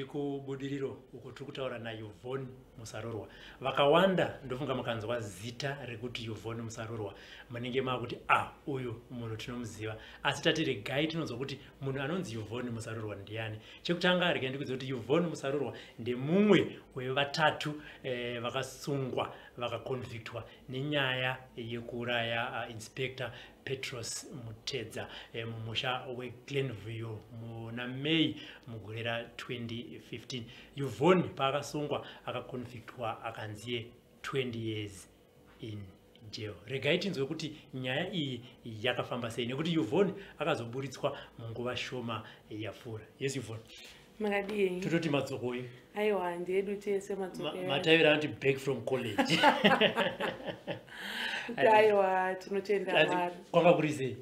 kubudiriro uko turi kutaura naYvonne Musarurwa. Vakawanda ndofunga mukanzwa zita rekuti Yvonne Musarurwa munenge makuti uyu munhu tinomuziva, asi tati regai tinonzwa kuti munhu anonzi Yvonne Musarurwa ndiani. Chekutanga regai ndikudze kuti Yvonne Musarurwa ndemumwe wevatatu vakasungwa vakaconvictwa nenyaya yekuuraya Inspector Petros Mutedza mumusha weGlenview muna May mugore ra 2015. Yvonne paakasungwa akaconvictwa akanziye 20 years in jail. Regai tinzwe kuti nyaya iyi yakafamba sei nekuti Yvonne akazoburitswa munguva shoma yapfuura. Yes Yvonne. Makadii. Tutoti madzokoyi. Aiwa ndedu tese madzokoyi. Mataira anti back from college. Aiwa tinotenda Mwari. Kwanga kuri sei?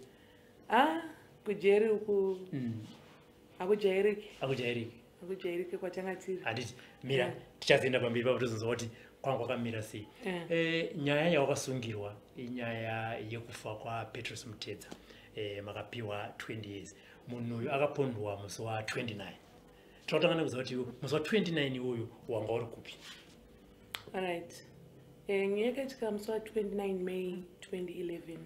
Kujeri uku. Akujairiki. Akujairiki kwatanga tiri. Handiti mira tichazoenda pamberi papo tozonzwa kuti kwanga kwakamira sei. Nyaya yawakasungirwa inyaya yekufa kwaPetros Mutedza. Makapiwa 20 years. Munhu uyu akapondwa musi wa 29. Totanga nekuziva kuti musi wa 29 uyu wanga uri kupi? Alright. Ngiyakatika musi wa 29 May 2011.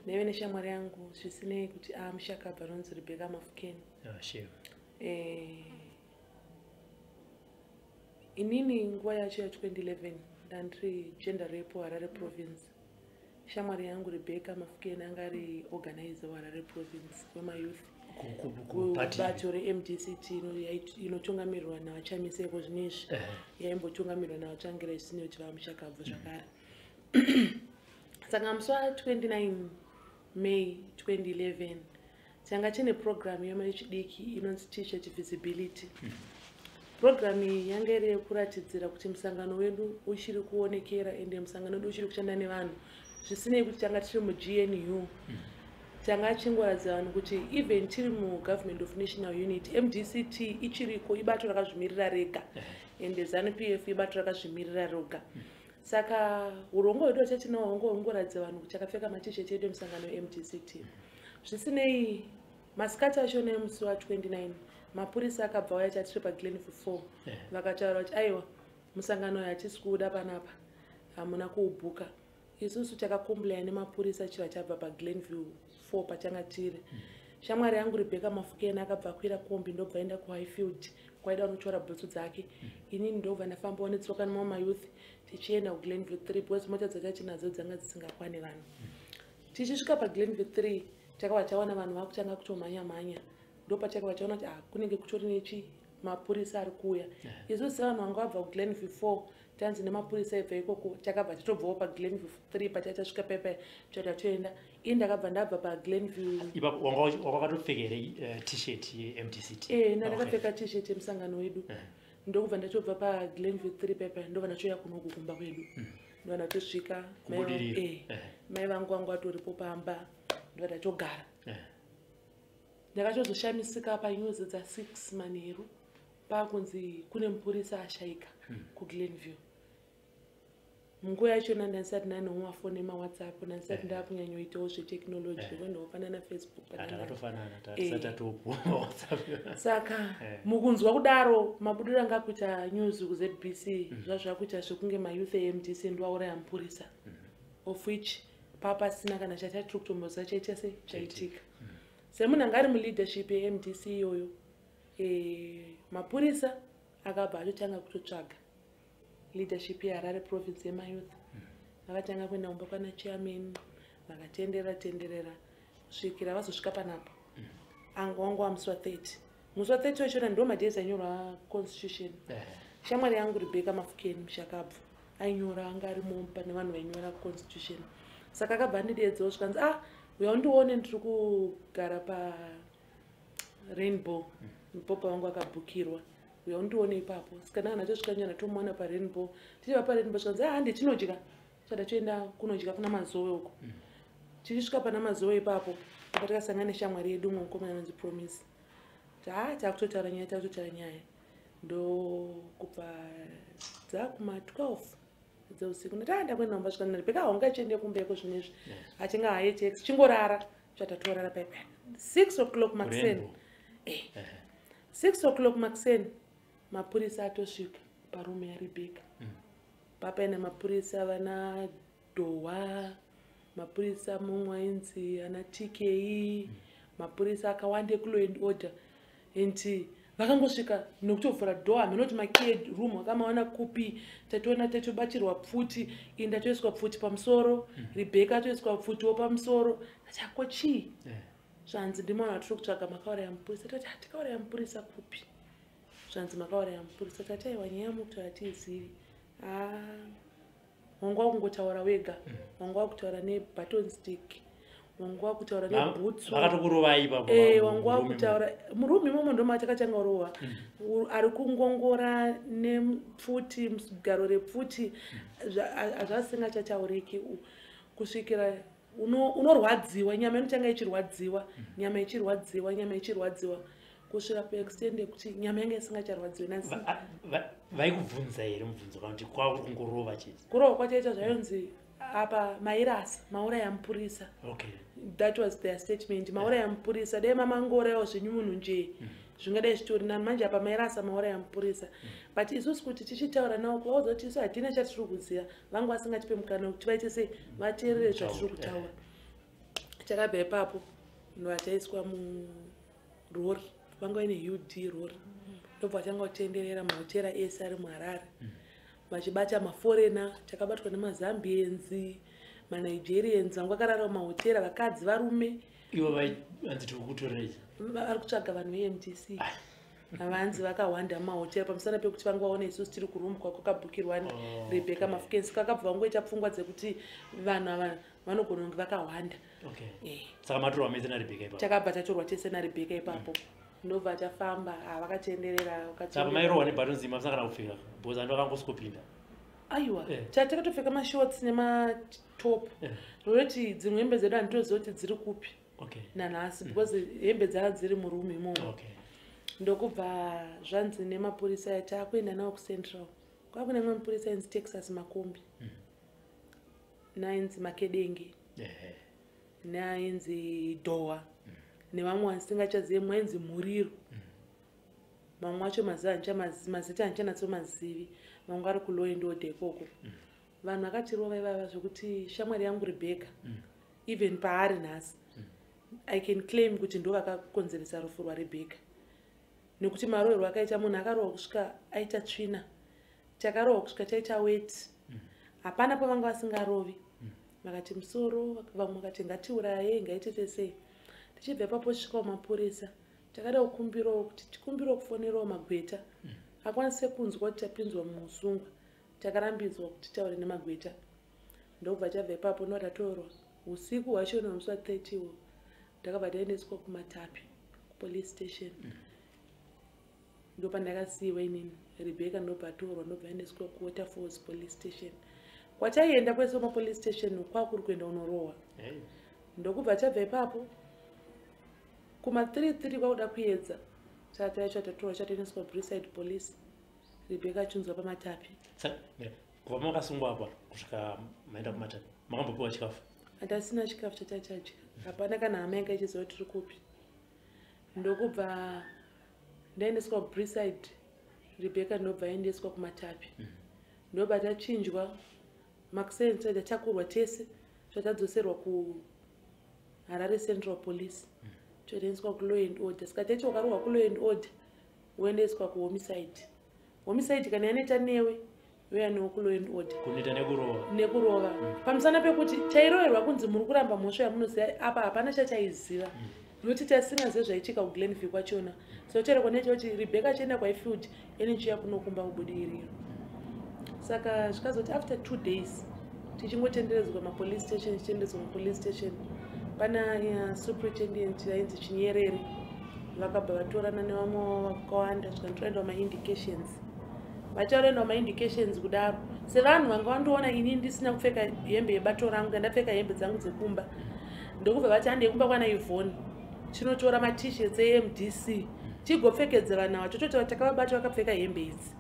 Neve neshamwari yangu zvisinei kuti mushakabva anonzi Rebecca Mafukeni. Inini nguva yacho ya 2011 ndandiri gender rape Harare province. Shamwari yangu Rebecca Mafukeni anga ari organizer Harare province wemayouth kubato reMDCT inotungamirirwa navachamiseko zvinezvi yaimbotungamirirwa navatsvangira zvisine kuti vamushakabva zvakare. Saka musi wa 29 May 2011 tanga tine program yema yechidiki inonzi T-shirt visibility. Program iyi yanga iri yekuratidzira kuti musangano wedu uchiri kuonekera ende musangano wedu uchiri kushanda nevanhu zvisinei kuti tanga tiri muGNU. Tanga chingoradza vanhu kuti even tiri muGovernment of National Unity MDCT ichiriko ibato rakazvimirira rega ende ZANU-PF ibato rakazvimirira roga. Saka urongo hwedu hwachatinahwo hungoradza vanhu kuti akapfeka matisheti edu emusangano weMDCT. Zvisinei masikati acho nemusi wa 29 mapurisa akabva auya chatiri paGlenview 4 vakataura kuti aiwa musangano hatisi kuuda panapa hamuna kuubhuka. Isusu takakomplaina nemapurisa chiva chabva paGlenview 4 patanga tiri. Shamwari yangu Rebecca Mafukeni akabva akwira kombi ndobva aenda kuHighfield kwaida unotora bhutsu dzake. Inini ndobva ndafambawo netsoka nemamwe mayouth tichienda kuGlenview 3 because mota dzatinadzo dzanga dzisingakwani vanhu. Tichisvika paGlenview 3 takabva taona vanhu vakutanga kutomhanya-mhanya. Ndopachakabva taona kuti kunenge kutori nechi mapurisa ari kuuya. Isusu sevanhu vanga vabva kuGlenview 4 tanzi nemapurisa ebva ikoko takabva titobvawo paGlenview 3 patasvika pepa toenda. Ini ndakabva ndabva paGlenview. Wanga wakatopfeka here t-shirt yeMDCT? Ndakapfeka t-shirt yemusangano wedu. Ndokubva ndatobva paGlenview 3 pepa ndobva ndachoya kunoku kumba kwedu. Ndobva ndatosvika mai vangu vanga vatoripo pamba ndobva ndatogara. Ndakatozoshamisika panyuzi dza6 manheru pakunzi kune mupurisa ashaika kuGlenview. Munguva yachona ndandisati nane mafoni emaWhatsApp ndandisati ndakunyanyoitawo zvetechnology ndofanana Facebook saka mukunzwa kudaro mabudiro anga kuita news kuZBC zvazvakuita zvekunge mayouth eMDC ndoauraya mupurisa of which papasina kana chatiri kutomboza chaita sei chaitika. Semunhu anga ari muleadership yeMDC iyoyo mapurisa akabva atotanga kutotsvaga leadership yeHarare province yemayouth. Vakatanga kuenda kumba kwana chairman vakatenderera kusvikira vazosvika panapa wanga wamusi wa 30. Musi wa 30 wachona ndo madhezi ainyorwa constitution. Shamwari yangu Rebecca Mafukeni mushakabva ainyora anga arimo pane vanhu vainyora constitution. Saka akabva andidedzawo zvikanzi uya undione ndiri kugara paRainbow ipopo vangu vakabhukirwa uya undione ipapo. Saka ndanga ndatosvika nyana tomuona paRainbow tichiva paRainbow zvikanzi handitinodya chada toenda kunodya kuna mazowe uko. Tichisvika pana mazowe ipapo takatasangana neshamwari yedu umwe mukomana anonzi Promise. Takutotaura nyaya ndokubva dzakuma 12 dzeusiku ndataenda kwenda kumba svika Rebecca haungachiende kumbeko zvinezvi achinga haitex chingorara chatatorara paipa 6 o'clock makuseni 6 o'clock makuseni mapurisa atosvika parume yaRebecca. Papaine mapurisa vana Doha, mapurisa mumwe ainzi ana TKE, mapurisa akawanda ekulow and order. And vakangosvika nokutovhura door haminoti makey room wakamaona kupi tationa tatobatirwa pfuti inda toiswa pfuti pamusoro Rebecca atoiswa pfutiwo pamusoro tachako chii zvanzi ndimwana watiri kutsvaga makaura yamupurisa tati hatikaura yamupurisa kupi zvanzi makaura yamupurisa tati aiwa nyaya yamukutaura tiizivi wanga wakungotaura wega wanga wakutaura nebutton stick wanga wakutaura nebhutsu vakatokurovai wanga wakutaura murume imomo ndomatakatanga rohwa ari kungongora nepfuti mugaro repfuti zvasingachatauriki kusvikira unorwadziwa nyama inotanga ichirwadziwa nyama ichirwadziwa nyama ichirwadziwa kusvika paextend yekuti nyama yanga isingacharwadziwi nansi vaikubvunza here mubvunzo kana kuti kwakuri kungorova chete kurova kwachaita zvayonzi apa mairasa maura yamupurisa that was their statement maura yamupurisa dai mamangorawo zvenyumunhu njee zvingadai zvitori namanje apa mairasa maura yamupurisa but isusu kuti tichitaura nawo kwavazoti isu hatina chatiri kuziva vanga vasingatipe mukana kuti vaite sei vateerere zvatiri kutaura takabva ipapo vataiswa murori vanga vaine UD rori ndobva vatanga kutenderera mahotera ese ari muHarare vachibata maforena takabatwa nemazambians manigerians vanga vakarara mumahotera vakadzi varume ivo vanzi tikukutorei vari kutsvaga vanhu veMDC avanzi vakawanda mumahotera pamusana pekuti vanga vaona isusu tiri kurumbwa kwakabhukirwa Rebecca mafukensi kakabva vangoita pfungwa dzekuti vanhu ava vanogona kunge vakawanda saka matorwa mese naRebecca ipapo takabva tatorwa tese naRebecca ipapo ndobva tafamba vakatenderera saka mairohwa nebutton zima musangana kupfeka bhoza ndo akangosukupinda aiwa takatopfeka mashorts nematop roti dzimwe hembe dzedu handitozoti dziri kupi nanhasi because hembe dzanga dziri murumu imomo ndokubva zvanzi nemapurisa taakuenda nawo kucentral kwakune mwe mapurisa ainzi Texas Makombi nainzi Makedenge nainzi Doha nevamwe vasingachazive mwainzi Muriro mamwe acho mazita hanchanatsomazivi vanga ari kulow and order ikoko vanhu vakatirova ivava zvokuti shamwari yangu Rebecca even paari nhasi I can claim kuti ndo vakakonzeresa rufu rwaRebecca nekuti marohero akaita munhu akarohwa kusvika aita tsvina takarohwa kusvika taita weti hapana pavanga vasingarovi vakati musoro vamwe vakati ngatiuraye ngaitete sei tichibva ipapo tisvika kumapurisa takada kukumbirawo kuti tikumbirawo kufonerawo magweta akwanise kunzwa kuti tapinzwa mumusungwa takarambidzwa kuti taure nemagweta ndobva tabva ipapo ndotatorwa usiku hwacho nomusi wa30 ndakabva taendeswa kumatapi kupolice station ndopandakasiyiwa inini Rebecca ndobva atorwa ndobva aendeswa kuWaterfalls police station kwataienda kwese kumapolice station kwakuri kuenda unorohwa ndokubva tabva ipapo kuma 3 kwakuda kuedza tata yacho tatorwa chatoendeswa Brookside police Rebecca achunzwa pamatapi kuva makasungwa apa kusvika maenda kumatapi makambopiwa chikafu hatasina chikafu chatachadya hapana kana hama yanga ichiziva tiri kupi ndokubva ndaendeswa Brookside Rebecca ndobva aendeswa kumatapi ndobva tachinjwa makusensa takurwa tese tatadzoserwa kuHarare Central Police toendeswa kulow and order saka taiti wakarohwa kulow and order woendeswa kuhomicide kana yanoita newe yoyanewo kulow and order kunoita nekurova pamusana pekuti chairoverwa kunzi muri kuramba mhosva yamunoziva apa hapana chachaiziva nokuti tasingazive zvaitika kuGlenview kwachona so charekwa nechekuti Rebecca achienda kwaifield energy yakunokumba kubudirira saka zvikazoti after 2 days tichingotenderedzwa mapolice station tichiendedzwa mupolice station pana superintendent ainzi Chinyerere vakabva vatorana nevamwe vakawanda zvikandoenda maindications vataurenda maindications kudaro sevanhu vanga vandoona ini ndisina kupfeka hembe yebato rangu ndapfeka hembe dzangu dzekumba ndokubva vati hande yekumba kwana Yvonne chinotora matishirts eMDC tigopfekedzera nawo tototi takavabata vakapfeka hembe idzi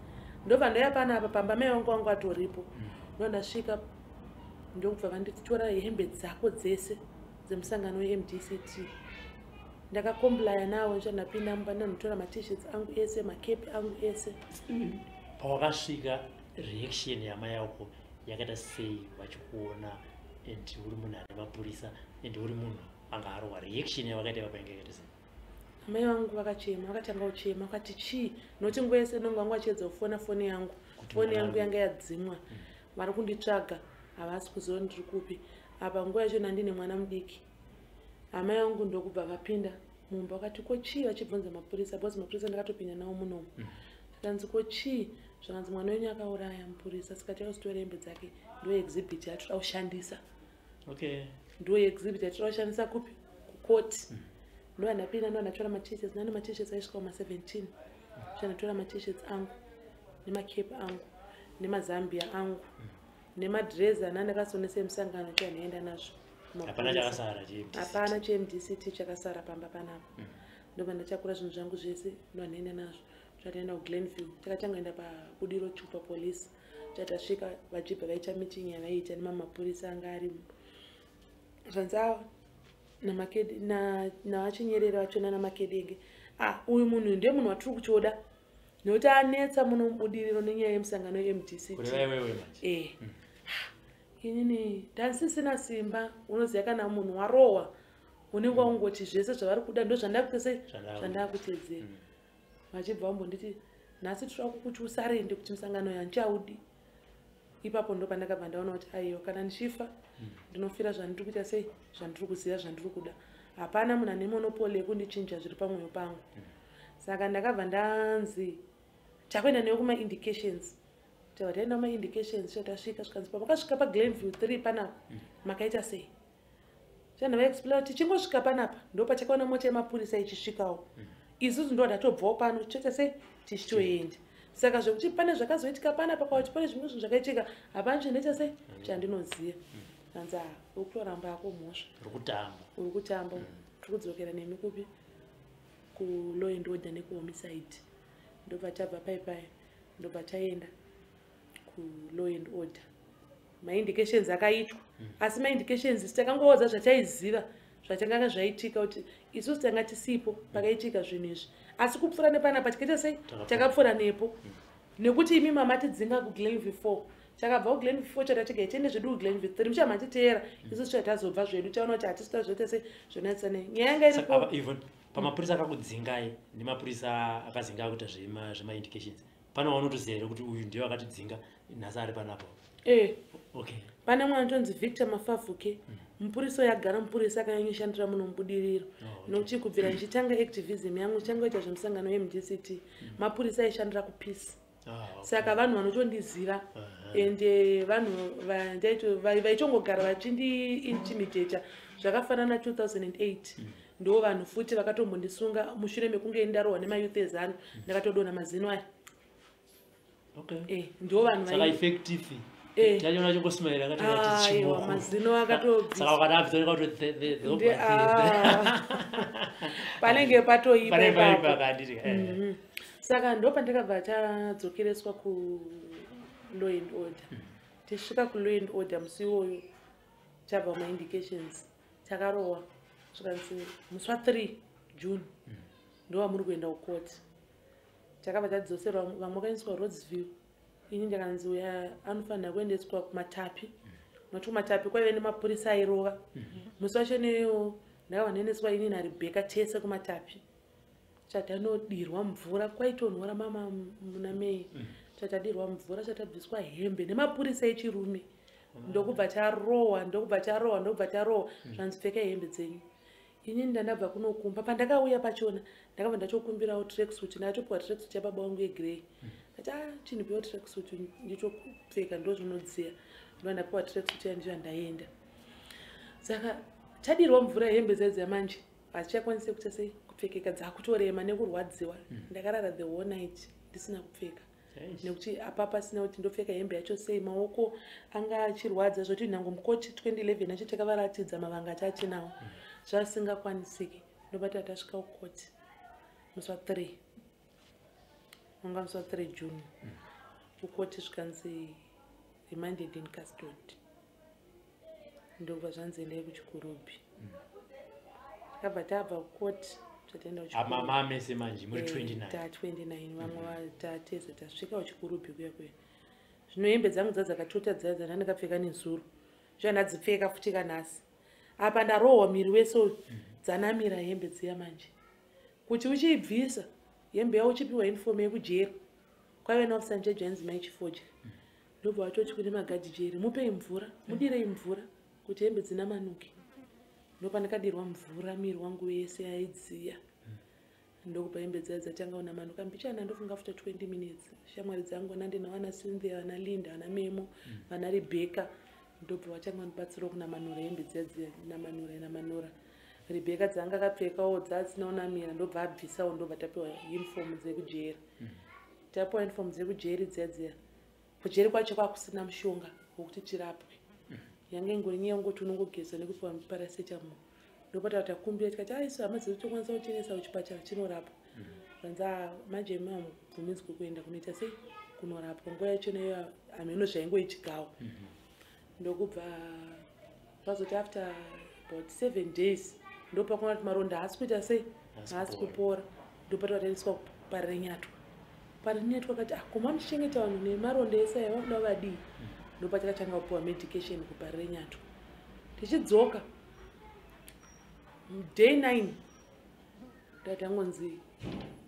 ndobva ndaya pana apa pamba mai vangu atoripo ndondasvika ndokubva vanditi tora hembe dzako dzese dzemusangano weMDCT ndakakomplaya nawo ndichandapinda mumba ndanotora matishets angu ese makepi angu ese. Pawakasvika reaction yamai yako yakaita sei vachikuona and uri munhu ane mapurisa and uri munhu anga arohwa, reaction yavakaita vapainge yakaita sei? Amai vangu vakachema, vakatanga kuchema vakati chii, nokuti nguva yese nonga vangu vachiedza kufona foni yangu, foni yangu yanga yadzimwa, vari kunditsvaga havasi kuziva ndiri kupi. Apa nguva yacho nandine mwana mudiki, amai vangu ndokubva vapinda mumba vakati ko chii, vachibvunza mapurisa, bhozi mapurisa ndakatopinda nawo munomu. Tikanzi ko chii, zvakanzi mwana wenyu akauraya mupurisa, saka tausitora hembe dzake ndo exhibit yatoda kushandisa. Ndo exhibit yatoda kushandisa kupi? Kukoti. Ndo ndapinda ndo ndatora matishets, nane matishets aisvika kuma 17. Ndatora matishets angu nemakepi angu nemazambia angu nemadress anandakasonesa musangano chandinoenda nazvo. Hapana chakasara cheMDCT. Hapana cheMDCT chakasara pamba panapa. Ndo ndachakura zvinhu zvangu zvese ndo ndinoenda nazvo. Tataenda kuGlenview, takatangaenda pabudiro chupa police. Tatasvika vajibva vaita meeting yavaiita nemamapurisa anga ari zvanzawa namakedi navachinyerera vachona namakedenge. Uyu munhu ndiye munhu watiri kuchoda nokuti anetsa muno mubudiriro nenyaya yemusangano yeMDCT. Inini ndasisina simba, unoziva kana munhu warohwa unenge ungoti zvese zvavari kuda ndo zvandakutedzera. Vachibva vambonditi nhasi tiri kuti usarende kuti musangano yandichaudi. Ipapo ndo pandakabva ndaona kuti aiwa kana ndichifa ndinofira zvandiri kuita sei, zvandiri kuziva zvandiri kuda. Hapana munhu ane monopoli yekundichinja zviri pamwoyo pangu. Saka ndakabva ndanzi takuenda newe kuma indications. Taenda kuma indications tasvika zvikanzi pamakasvika paGlenview 3 panapa makaita sei. Chandava explain kuti chingosvika panapa ndo pachakaona mota yemapurisa ichisvikawo. Isusu ndo ndatobvawo pano tichoita sei tichitoenda. Saka zvekuti pane zvakazoitika panapa kuti pane zvimwe zvinhu zvakaitika hapana chindaita sei chandinoziva. Kanza ukutoramba ako mhosva. Uri kutamba. Tiri kudzokera nemi kupi? Ku law and order neku homicide. Ndobva tabva paipai ndobva taenda ku law and order. Ma-indications akaitwa. Asi ma-indications takangoodza zvataiziva zvachanga zvaitika kuti isusu tanga tisipo pakaitika zvinhu izvi. Asi kupfuura nepanapa tikaita sei takapfuura nepo. Nekuti imi mamatidzinga kuGlenview 4. Takabva kuGlenview 4 chatatika tiende zvedu kuGlenview 3 muchamatiteera isusu chatazobva zvedu taona kuti hatisita zvoita sei zvonatsanei. Nyaya yanga iripo. Even pamapurisa akakudzingai nemapurisa akadzinga kuita zvema-indications, pana waunotoziva here kuti uyu ndiye akatidzinga nhasi ari panapa? Pana mwana anonzi Victor Mafavuke, mupurisa yagara mupurisa akanyanyoshandira muno mubudiriro. Nokuti kubvira ndichitanga activism yangu changoita zvemusangano yeMDCT, mapurisa aishandira kupeace. Saka vanhu vanotondiziva ende vanhu vaichongogara vachindi-intimidata zvakafanana 2008. Ndo vanhu futi vakatombondisunga mushure mekunge ndarohwa nemayouth ezano ndakatodonha mazino aya. Ndo vanhu saka effective tachona chingosimaira akati aiwa mazino akatobvisa. Saka wakadabvisa kuti the panenge patoipa ipapo. Saka ndo pandakabva tadzokereswa ku law and order. Tisvika ku law and order musi iwoyo tabva ma-indications takarohwa zvikanzi musi wa3 June ndo vamuri kuenda kukoti. Takabva tadzoserwa vamwe vakaendeswa Rhodsville. Ini ndakanzi uya anofanira kuendeswa kumatapi. Nokuti kumatapi kwaive nemapurisa airova. Musi wacho neyo ndakabva ndaendeswa ini naRebecca tese kumatapi. Chatanodirwa mvura kwaitonhora mama muna Mei. Chatadirwa mvura chatabviswa hembe nemapurisa echirume. Ndokubva tarohwa zvanzi pfeka hembe dzenyu. Ini ndandabva kunokumba pandakauya pachona ndakabva ndachokumbirawo tracksuit ndatopiwa tracksuit yababa wangu yegrey. Kati chinipiwa tracksuit ndichopfeka ndo zvinodziya. Ndo ndapiwa tracksuit yandiyo ndaenda. Saka tadirwa mvura hembe dzedzi manje hadzikwanisi kuita sei kupfekeka dzakutorema nekurwadziwa. Ndakarara the whole night ndisina kupfeka. Nekuti apapa sina kuti ndopfeka hembe yacho sei maoko anga achirwadza zvoti nhango mukoti 2011 acho takavaratidza mavanga atinawo zvasingakwanisiki. Ndobata tasvika kukoti musi wa3 musi wa3 June kukoti zvikanzi remanded in custody. Ndobva zvanzi endai kuchikorobhi. takabva tabva kukoti tataenda amamese manje muri 29 ta29 vamwe tateza tasvika kuchikurubi kuya kuya zvino hembe dzangu dzakatota dzadza ndakapfeka nenzuro zvandadzipfeka futi kanhasi apa ndarohwa miri wese dzanamira hembe dziya manje kuti uchiibvisa hembe yao uchipiwa uniform yekujera kwaive naofisa njeje yanzi maichifodya ndobva watoti kune magadhi jeri mupei mvura mudirei mvura kuti hembe dzina manuki ndopandakadirwa mvura miri wangu wese aidziya ndokupa hembe dziya dzatanga unamanuka mbichana ndofunga after 20 minutes shamwari dzangu nandina vana Cynthia vana Linda vana Memo vana Rebecca ndobva watanga ndibatsira kunamanura hembe dziya namanura Rebecca dzanga akapfekawo dzasina unamira ndobva abvisawo ndobva tapiwa uniform dzekujera tapiwa uniform dzekujeri dziya kujeri kwacho kwakusina mushonga wokuti tirapwe yange ingori nyaya ngoti unongogeza nekupiwa paracetamol ndopata takumbira tikati aiso hama dzedu tokwanisa kutenesa kuchipatara chinorapwa vanza manje mabvumidzwe kuenda kunoita sei kunorapwa nguva yacho nayo hameno zvaingoichigawa ndokubva zvazoti after about 7 days ndopakona kuti maronda haasi kuita sei haasi kupora ndopata wataendeswa parirenyatwa kati koma muchichengeta vanhu nemaronda ese aivakuda vadii ndopata takatanga kupiwa medication kuparirenyatwa tichidzoka day 9 tatangonzi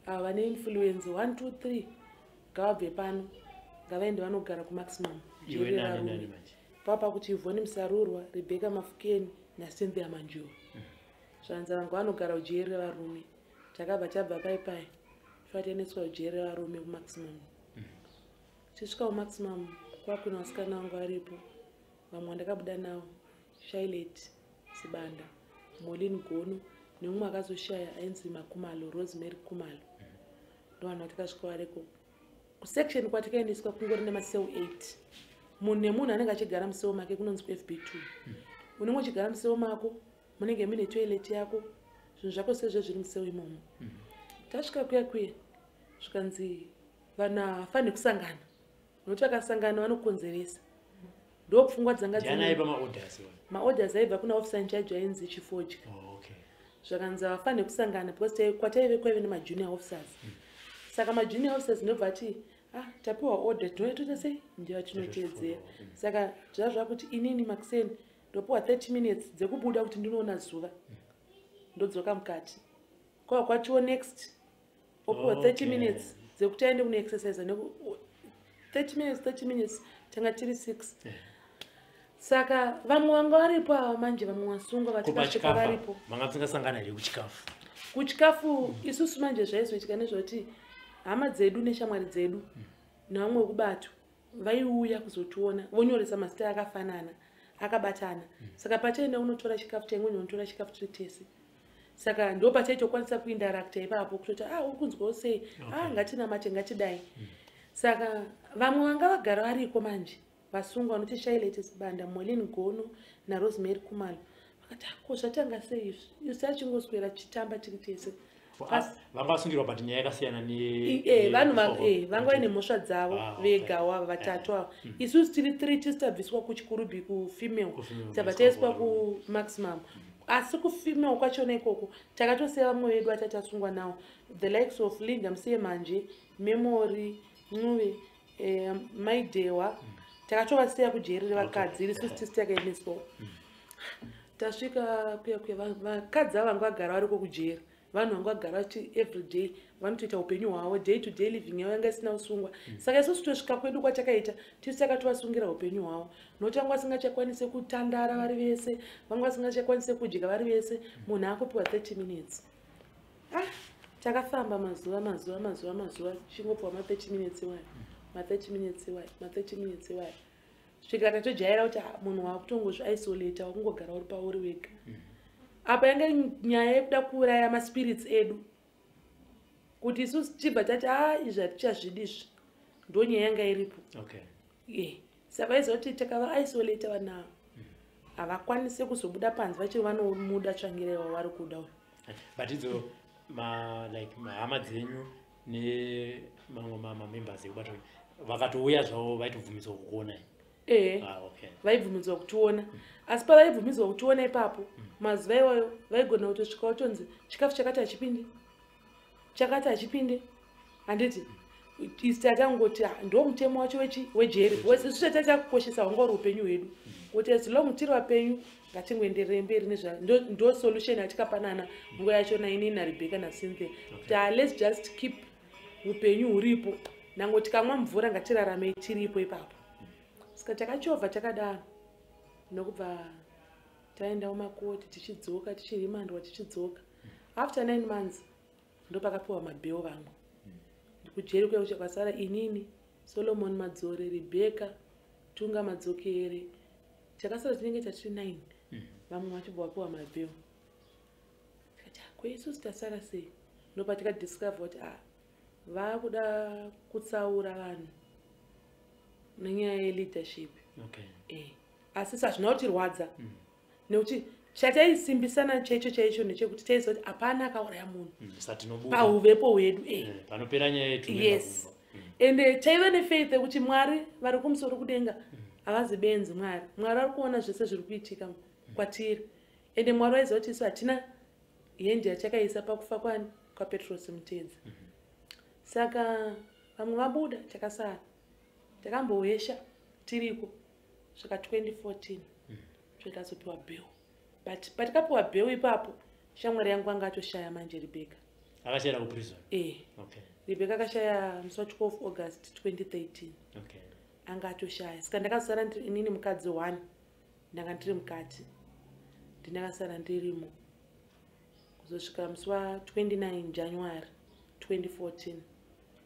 ava vane influenza 1 2 3 ngavabve pano ngavaende vanogara kumaximum jeri rarume papa kuti Yvonne Musarurwa Rebecca Mafukeni naCynthia Manjuwa zvanza vangu vanogara ujeri revarume takabva tabva paipai tataendeswa ujeri revarume kumaximum tisvika kumaximum kwakuna vasikana vangu varipo vamwe ndakabuda navo Charlotte Sibanda Molin Gono nemumwe akazoshaya ainzi Makumalo Rosemary Kumalo ndovanhu vatakasvika variko kusection kwatikaendeswa kungori nemaseu 8 munhu nemunhu anenge achigara museu make kunonzi FB2 unenge uchigara museu mako munenge mune toilet yako zvinhu zvako sezvo zviri museu imomo tasvika kuya zvikanzi vanhu hafaniri kusangana nokuti vakasangana vanokonzeresa ndopfungwa dzanga maorders aibva kuna officer in charge ainzi chifodya zvakanzi hafaniri kusangana because kwataive kwaive nemajunior officers saka majunior officers ndobva ati tapiwa order tinoitoita sei ndiva tinotedzera saka zvava kuti inini Maxen ndopiwa 30 minutes dzekubuda kuti ndinoona zuva ndodzoka mukati kwava kwatiwo next opiwa 30 minutes dzekuti aende kune exercise 30 minutes tanga tiri 6 saka vamwe vanga varipo ava manje vamwe vasungwa vatikasvika varipo vanga tisingasangana here kuchikafu isusu manje zvaizoitika nezvoti hama dzedu neshamwari dzedu nevamwe vekubato vaiuya kuzotiona vonyoresa mazita akafanana akabatana saka pachaenda unotora chikafu chaimwe unotora chikafu tiri tese saka ndo pachaitokwanisa kuindarakta ipapo kutoti uri kunzwawo sei ngatinamate ngatidai saka vamwe vanga vagara variko manje vasungwa vanoti Charlotte Sibanda Molin Gono naRosemary Kumalo vakati zvatanga sei izvi isi achingoswera chitamba tiri tese vanga vasungirwa but nyaya yakasiyana vanhu vanga vaine mhosva dzavo vegawa vatatu avo isusu tiri 3 tistabviswa kuchikurubi kufemale tabva taiswa kumaximum asi kufemale kwachona ikoko takatosiya vamwe vedu atati asungwa nawo the likes of Linda Musiye Manje Memory Ncuve Maidewa takatovasiya kujeri revakadzi isusu tisi takaendeswa tasvika kuya vakadzi ava vanga vagara variko kujeri vanhu vanga vagara vati everyday vanotoita upenyu hwavo day to day living yavo yanga isina usungwa saka isusu tosvika kwedu kwatakaita tisi takatovasungira upenyu hwavo nokuti vanga vasingachakwanise kutandara vari vese vanga vasingachakwanise kudya vari vese munhu akupiwa 30 minutes takafamba mazuva chingopiwa ma30 minutes iwayo ma30 minutes iwayo svikira tatojaira kuti munhu wakutongozviisolata wakungogara uri pauri wega apa yanga nyaya yekuda kuuraya maspirits edu kuti isusu tichibva tati izvi hatichazvidizvi ndo nyaya yanga iripo saka izoti takavaisolata vanhu ava havakwanise kuzobuda panze vachiri vanomuda tsvangire wavari kuda uyu but idzo hama dzenyu nemamwe mamembers ekubato vakatouya zvavo vaitobvumiswa kukuonai Okay. Vaibvumidzwa kutiona. Asi pavaibvumidzwa kutiona ipapo, mazuva iwayo vaigona kutosvika utonzi chikafu chakati hachipinde. Chakati hachipinde. Handiti isi tatangoti ndo mutemo wacho wejeri. Isu tatakukoshesa hwanga uri upenyu hwedu. Kuti as long tiri vapenyu ngatingoenderere mberi ndo solution yatikapanana nguva yachona ini naRebecca naCynthia. Let's just keep upenyu huripo. Nango tikamwa mvura ngatirarame tiripo ipapo. Saka takachovha takadaro. Nokubva taenda kumakoti tichidzoka tichirimandwa tichidzoka. After 9 months ndo pakapiwa mabheo vamwe. Kujeri kwekuti kwasara inini Solomon Madzore, Rebecca Tunga Madzokere. Takasara tinenge tatiri 9. Vamwe vachibva vapiwa mabheo. Tikati kweisusu tasara sei? Ndopa tikadiscover kuti vakuda kutsaura vanhu nenyaya yeleadership. Asi hazvina kutirwadza nekuti chataisimbisana chaicho nechekuti taiziva kuti hapana akauraya munhu pahuvepo hwedu. Panopera nyaya yetu. Yes. Ende taiva nefaith yekuti Mwari vari kumusoro kudenga havazibenzi Mwari. Mwari ari kuona zvese zviri kuitika kwatiri. Ende Mwari waiziva kuti isu hatina hendi yachakaisa pakufa kwani kwaPetrosi Mutedza. Saka vamwe vabuda takasara. Takambohwesha tiriko. Svika 2014 takazopiwa bheo. But patakapiwa bheo ipapo shamwari yangu anga atoshaya manje Rebecca. Akashayira kuprison? Okay. Rebecca akashaya musi 12 August 2013. Okay. Anga atoshaya. Saka ndakasara inini mukadzi 1. Ndanga ndiri mukati. Ndakasara ndirimo. Kuzosvika musi wa 29 January 2014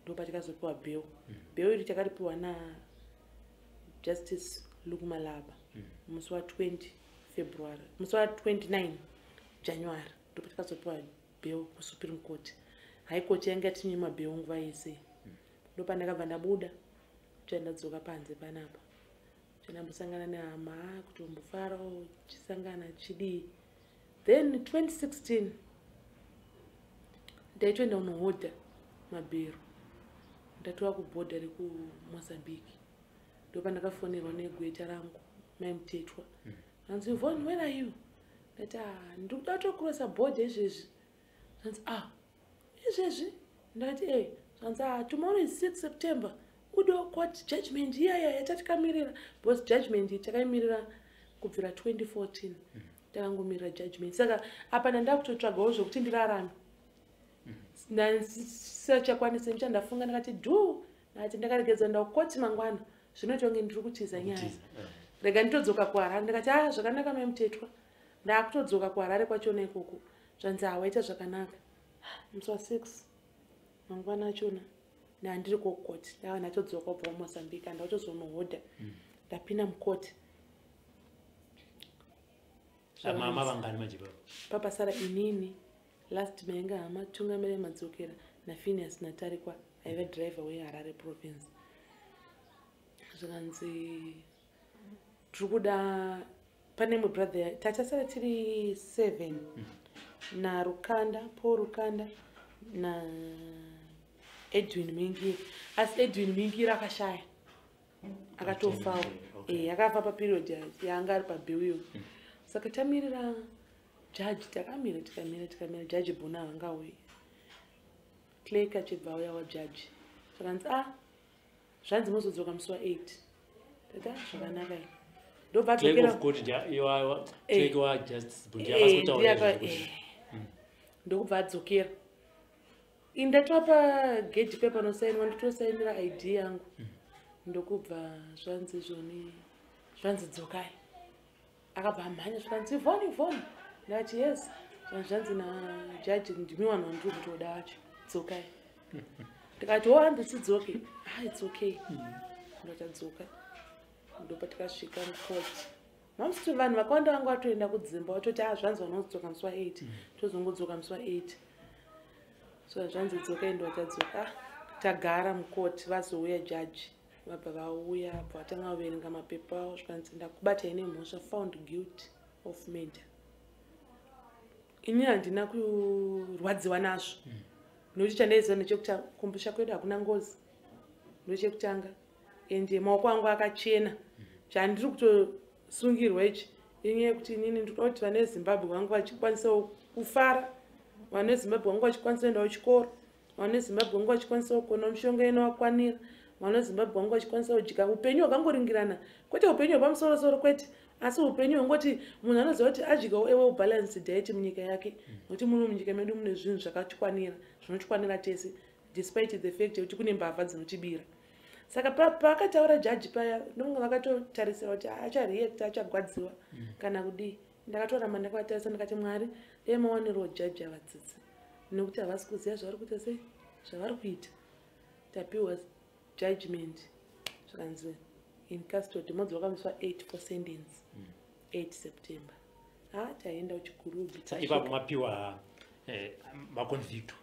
ndo patakazopiwa bheo. Bheo iri takaripiwa na Justice Lukumalaba. Musi wa 20 February. Musi wa 29 January ndo patakazopiwa bheo kuSupreme Court. High Court yanga tinyima bheo nguva yese. Ndo pandakabva ndabuda ndadzoka panze panapa. Ndambosangana nehama kutombofara chisangana chidii. Then 2016 ndaitoenda kunohodha mabhero. Ndatoa kubhodha rekuMozambique. Ndo pandakafonerwa negweta rangu mai Mutetwa. Anzi Yvonne, where are you? Ndati ndikuda kutokurosa bhodha izvezvi. Anzi izvezvi? Ndati Anzi tomorrow is 6 September. Udo court judgment yatakamirira. Because judgment takaimirira kubvira 2014. Takangomirira judgment. Saka apa ndakutotsvagawo zvokuti ndirarame. Ndisachakwanisa ndafunga ndakati ndati ndakaregedza ndakukoti mangwana zvinotonge ndiri kutiza nyaya. Rega nditodzoka kuHarare ndikati zvakanaka mai Mutetwa. Ndakutodzoka kuHarare kwachona ikoko. Zvanzi waita zvakanaka. Musi wa 6 mangwana achona ndandiri kokoti. Ndava ndatodzoka kubva kuMozambique ndatozonohodha. Ndapinda mukoti. Mama vangani manje baba? Papa Sara inini last menga hama Tungamire Madzokera naPhineas Natarikwa aiva driver weHarare province. Zvakanzi tiri pane mumwe brother tatasara tiri 7 na Paul Rukanda na Edwin Mingiri. Asi Edwin Mingiri akashaya akatofawo. Akafa paperiod yaanga ari pabheu. Saka tamirira judge takamira judge Buna vanga uye. Clerk achibva uya wajudge. Zvakanzi zvanzi muzodzoka musi wa 8. Tata zvakanaka. Ndobva Clerk of court clerk wa justice Bundia vasitaura. Ndobva adzokera. Ndatopa gate paper nosainwa nditosainira ID yangu. Ndokubva zvanzi zvoni zvanzi dzokai. Akabva mhanya zvakanzi Yvonne. Ndati yes. Zvanzi judge ndimi wanhu wandiri kutoda wacho. Dzokai. Ndikati handisidzoke. It's okay. Ndotadzoka. Ndopa tikasvika mukoti. Mamusi vanhu vakawanda vanga vatoenda kudzimba vatoti zvanzi vanodzoka musi wa 8. Tozongodzoka musi wa 8. So zvanzi dzokai ndotadzoka. Tagara mukoti vazouya judge. Vabva vauya vatanga kuverenga mapepa avo zvakanzi ndakubata ine mhosva found guilty of murder. Ini handina kurwadziwa nazvo. Nokuti chandaiziva ndechekuti kumbusha kwedu hakuna ngozi. Ndochekutanga. Ende maoko angu akachena. chandiri kutosungirwa ichi inyaya yekuti inini ndinoda kuti vane Zimbabwe vangu vachikwanisawo kufara, vane Zimbabwe vangu vachikwanisa kuendawo chikoro, vane Zimbabwe vangu vachikwanisa kugona mishonga inovakwanira, vane Zimbabwe vangu vachikwanisa kudya upenyu hwakangoringirana, kwete upenyu hwepamusoro-soro kwete, asi upenyu hwengoti munhu anoziva kuti adyigawo ewe balanced diet munyika yake, nokuti muno munyika medu mune zvinhu zvakachikwanira, zvinochikwanira tese despite the fact yekuti kune mbavha dzinotibira. Saka pakataura jaji paya ndonga vakatotarisira kuti achareacta achagwadziwa kana kudii. Ndakatoramba ndakavatarisa ndakati Mwari dai mawanirawo jaji avadzidzi nekuti havasi kuziva zvavari kuita sei zvavari kuita. Tapiwa judgment zvakanzi in custody modzoka musi wa8 for sentence 8 September. Taenda kuchikurubi. Ipapo mapiwa maconvict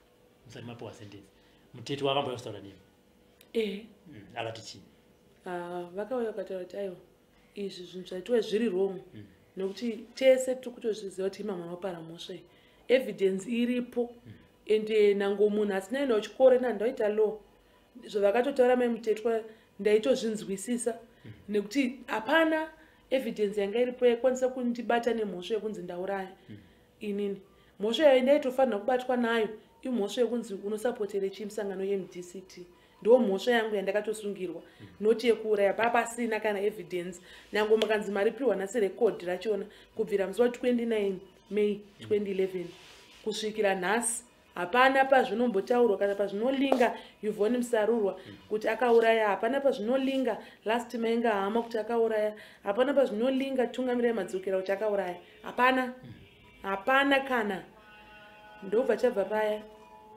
musati mapiwa sentence. Muteti wakambotaura nemi. Akati chii? Vakauya vakataura kuti aiwa izvi zvinhu zvaitwa zviri wrong nokuti tese tiri kutozviziva kuti imamwe anopara mhosva iyi. Evidence iripo ende nango munhu asina enda kuchikoro ina ndaita law zvavakatotaura memutetwa ndaitozvinzwisisa nekuti hapana evidence yanga iripo yakwanisa kundibata nemhosva yekunzi ndauraya inini. Mhosva yayo ndaitofanira kubatwa nayo imhosva yekunzi unosapotere chimusangano yeMDCT. Ndo mhosva yangu yandakatosungirwa noti yekuuraya papasina kana evidence. Nango makanzi maripiwa nasi record rachona kubvira musi wa 29 May 2011 kusvikira nhasi hapana pazvinombotaurwa kana pazvinolinga Yvonne Musarurwa kuti akauraya, hapana pazvinolinga last mainga hama kuti akauraya, hapana pazvinolinga tungamiriri yemadzokera kuti akauraya, hapana kana. Ndobva chabva paya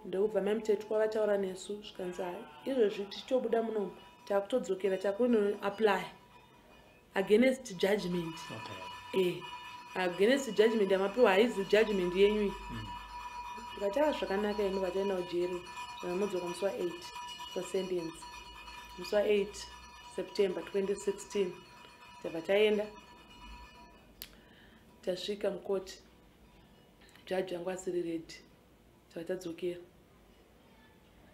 ndobva mamutetwa vataura nesu zvikanzi izvozvi tichitobuda munomu takutodzokera takuno apply against judgment. Against judgment yamapiwa haizi judgment yenyu. Tikati zvakanaka ino vataenda kujeri zvamudzoka musi wa8 for sentence musi wa8 September 2016 tabva taenda tasvika mukoti jaji yangu asiri ready tadzokera